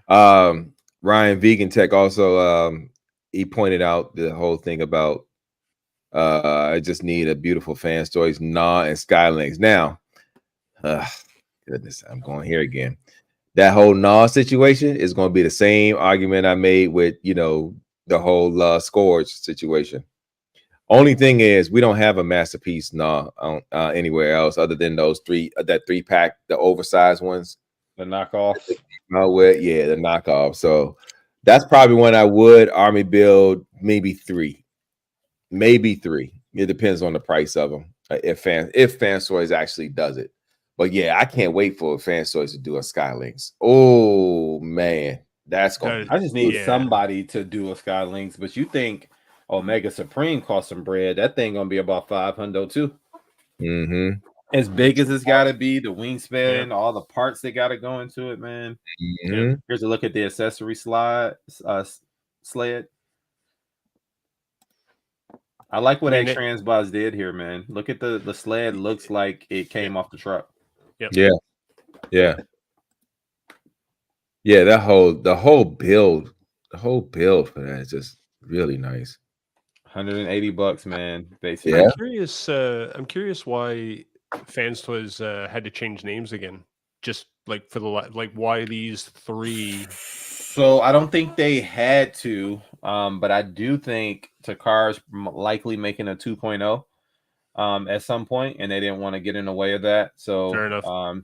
Ryan Vegan Tech also he pointed out the whole thing about I just need a beautiful Fans Toys, Nah, and Skylinks. Now, goodness, I'm going here again. That whole Nah situation is going to be the same argument I made with the whole Scourge situation. Only thing is, we don't have a masterpiece Nah anywhere else other than those that 3-pack, the oversized ones. The knockoff. Yeah, the knockoff. So that's probably one I would army build, maybe 3. Maybe 3. It depends on the price of them. If Fansoys actually does it. But yeah, I can't wait for Fansoys to do a Skylinks. Oh man, that's going. I just need somebody to do a Skylinks. But you think Omega Supreme cost some bread? That thing gonna be about $500 too. Mm-hmm. As big as it's got to be, the wingspan, all the parts that got to go into it, man. Mm-hmm. Here's a look at the accessory sled. I like what X Transbots did here, man. Look at the sled. Looks like it came off the truck. Yep. Yeah. The whole build for that is just really nice. $180, man. Basically. Yeah. I'm curious why Fans Toys had to change names again. Just like for the why these 3? So I don't think they had to, but I do think Takar's likely making a 2.0 at some point, and they didn't want to get in the way of that. So fair enough.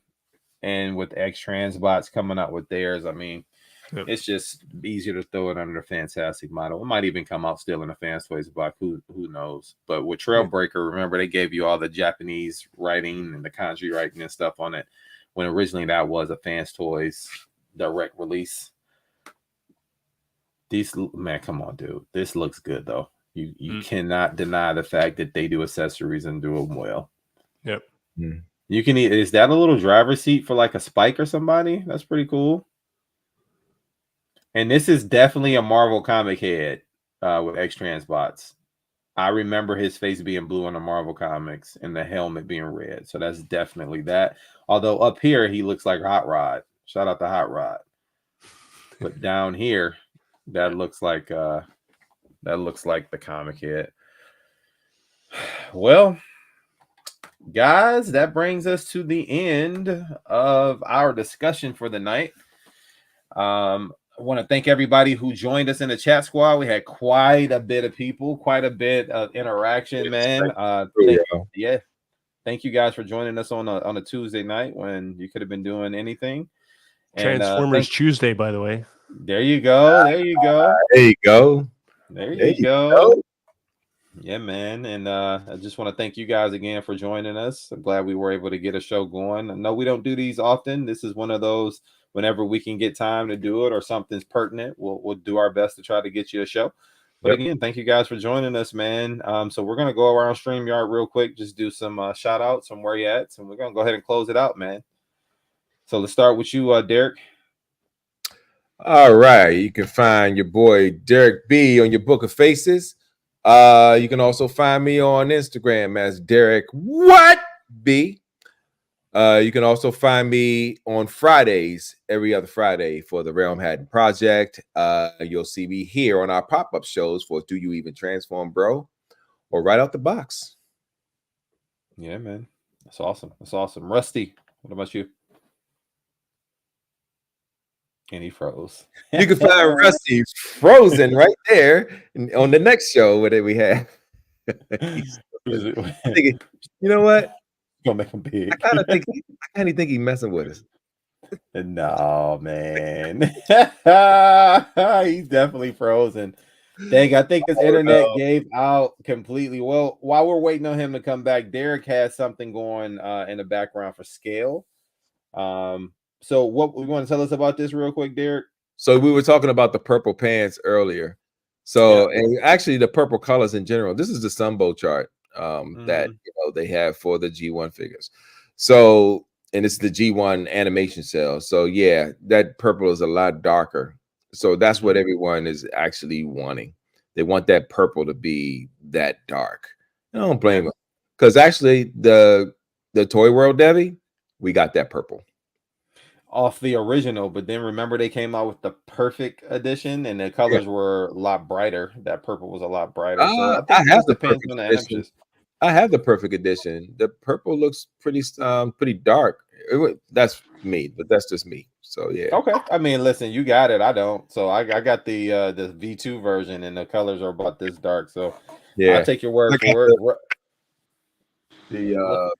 And with X Transbots coming out with theirs, I mean, it's just easier to throw it under the Fantastic model. It might even come out still in a Fans Toys box. Who knows? But with Trailbreaker, remember they gave you all the Japanese writing and the kanji writing and stuff on it, when originally that was a Fans Toys direct release. Man, come on, dude. This looks good though. You cannot deny the fact that they do accessories and do them well. Yep. You can. Is that a little driver's seat for like a Spike or somebody? That's pretty cool. And this is definitely a Marvel comic head with X Transbots. I remember his face being blue in the Marvel comics and the helmet being red. So that's definitely that. Although up here he looks like Hot Rod. Shout out to Hot Rod. But down here, that looks like the comic head. Well, guys, that brings us to the end of our discussion for the night. I want to thank everybody who joined us in the chat squad. We had quite a bit of people, quite a bit of interaction, man. Thank you guys for joining us on a Tuesday night when you could have been doing anything. Transformers Tuesday, by the way. There you go. There you go. There you go. There you go. Yeah, man. And I just want to thank you guys again for joining us. I'm glad we were able to get a show going. I know we don't do these often. This is one of those whenever we can get time to do it or something's pertinent, we'll do our best to try to get you a show. But again, thank you guys for joining us, man. So we're going to go around StreamYard real quick, just do some shout outs on where you at. And we're going to go ahead and close it out, man. So let's start with you, Derek. All right. You can find your boy Derek B on your Book of Faces. You can also find me on Instagram as Derek B. You can also find me on Fridays, every other Friday, for the Realm Hatton Project. You'll see me here on our pop-up shows for Do You Even Transform, Bro? Or Right Out the Box. Yeah, man. That's awesome. That's awesome. Rusty, what about you? And he froze. You can find Rusty frozen right there on the next show. What did we have? Thinking, you know what? Gonna make him big. I kind of think he's messing with us. No, man. He's definitely frozen. Dang, I think his internet gave out completely. Well, while we're waiting on him to come back, Derek has something going in the background for scale. So what we want to tell us about this real quick, Derek? So we were talking about the purple pants earlier. So and actually the purple colors in general. This is the Sunbow chart that they have for the G1 figures. So and it's the G1 animation cell. So yeah, that purple is a lot darker. So that's what everyone is actually wanting. They want that purple to be that dark. I don't blame them, because actually the Toy World Debbie, we got that purple off the original, but then remember they came out with the perfect edition and the colors were a lot brighter. That purple was a lot brighter. So I think I have the depends perfect on the edition. emphasis. I have the perfect edition. The purple looks pretty dark. That's me, but that's just me. So yeah. Okay. I mean, listen, you got it. I don't. So I got the V2 version and the colors are about this dark. So yeah, I'll take your word for it. The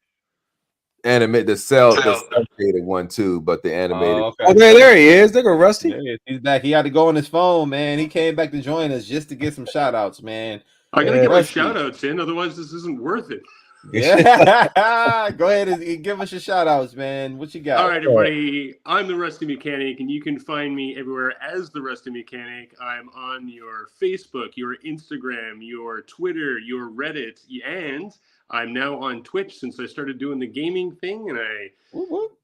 the cell-shaded one too, but the animated. Okay. Oh, there he is. There go Rusty. Yeah, he's back. He had to go on his phone, man. He came back to join us just to get some shout outs, man. I gotta get my shout outs in, otherwise this isn't worth it. Yeah. Go ahead and give us your shout outs, man. What you got? All right, everybody. I'm the Rusty Mechanic, and you can find me everywhere as the Rusty Mechanic. I'm on your Facebook, your Instagram, your Twitter, your Reddit, and I'm now on Twitch since I started doing the gaming thing, and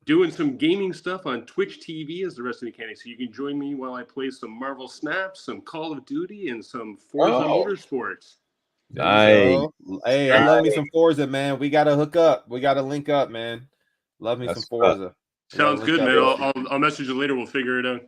doing some gaming stuff on Twitch TV as the Rusty Mechanic. So you can join me while I play some Marvel Snap, some Call of Duty, and some Forza Motorsports. Nice. Hey, I love me some Forza, man. We gotta hook up. We gotta link up, man. Love me some Forza. Sounds good, man. I'll message you later. We'll figure it out.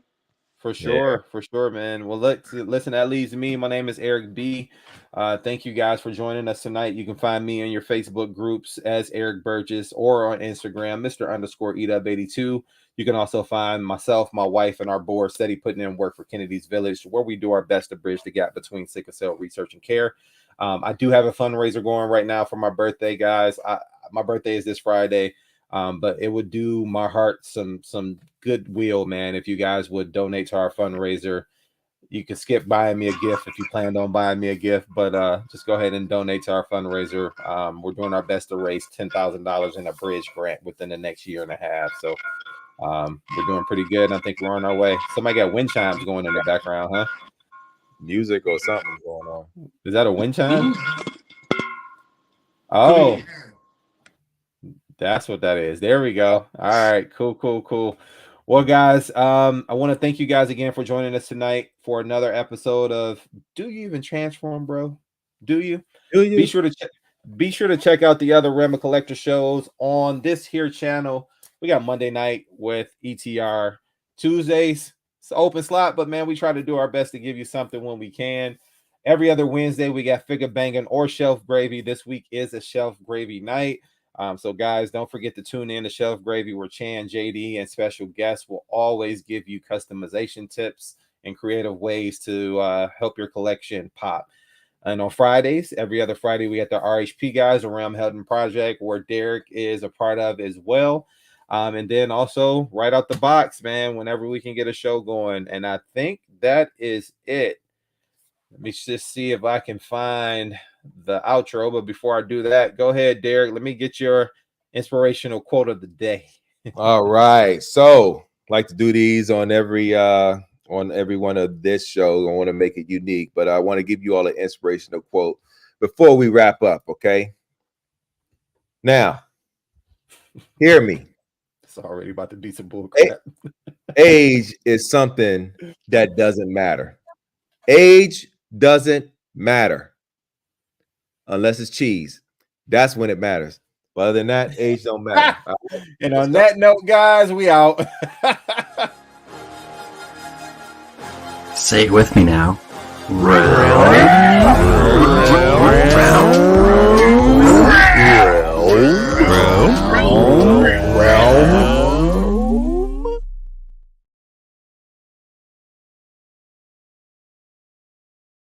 For sure, man. Well, listen, that leaves me. My name is Eric B. Thank you guys for joining us tonight. You can find me in your Facebook groups as Eric Burgess or on Instagram, Mr._EDUB82. You can also find myself, my wife, and our board steady putting in work for Kennedy's Village, where we do our best to bridge the gap between sickle cell research and care. I do have a fundraiser going right now for my birthday, guys. My birthday is this Friday. But it would do my heart some goodwill, man, if you guys would donate to our fundraiser. You can skip buying me a gift if you planned on buying me a gift, but just go ahead and donate to our fundraiser. We're doing our best to raise $10,000 in a bridge grant within the next year and a half. So we're doing pretty good. I think we're on our way. Somebody got wind chimes going in the background, huh? Music or something going on. Is that a wind chime? Oh. That's what that is. There we go. All right, cool. Well, guys, I want to thank you guys again for joining us tonight for another episode of Do You Even Transform, Bro? Do you? Be sure to check out the other Rema Collector shows on this here channel. We got Monday night with ETR. Tuesdays, it's an open slot, but man, we try to do our best to give you something when we can. Every other Wednesday, we got Figure Banging or Shelf Gravy. This week is a Shelf Gravy night. So guys, don't forget to tune in to Shelf Gravy, where Chan, JD, and special guests will always give you customization tips and creative ways to help your collection pop. And on Fridays, every other Friday, we got the RHP guys, the Realm Helden Project, where Derek is a part of as well. And then also right out the box, man, whenever we can get a show going. And I think that is it. Let me just see if I can find the outro, but before I do that, go ahead, Derek. Let me get your inspirational quote of the day. All right, so like to do these on every one of this show. I want to make it unique, but I want to give you all an inspirational quote before we wrap up. Okay, now hear me. It's already about to be some bull crap. Age is something that doesn't matter. Age doesn't matter. Unless it's cheese. That's when it matters. But other than that, age don't matter. And on that note, guys, we out. Say it with me now.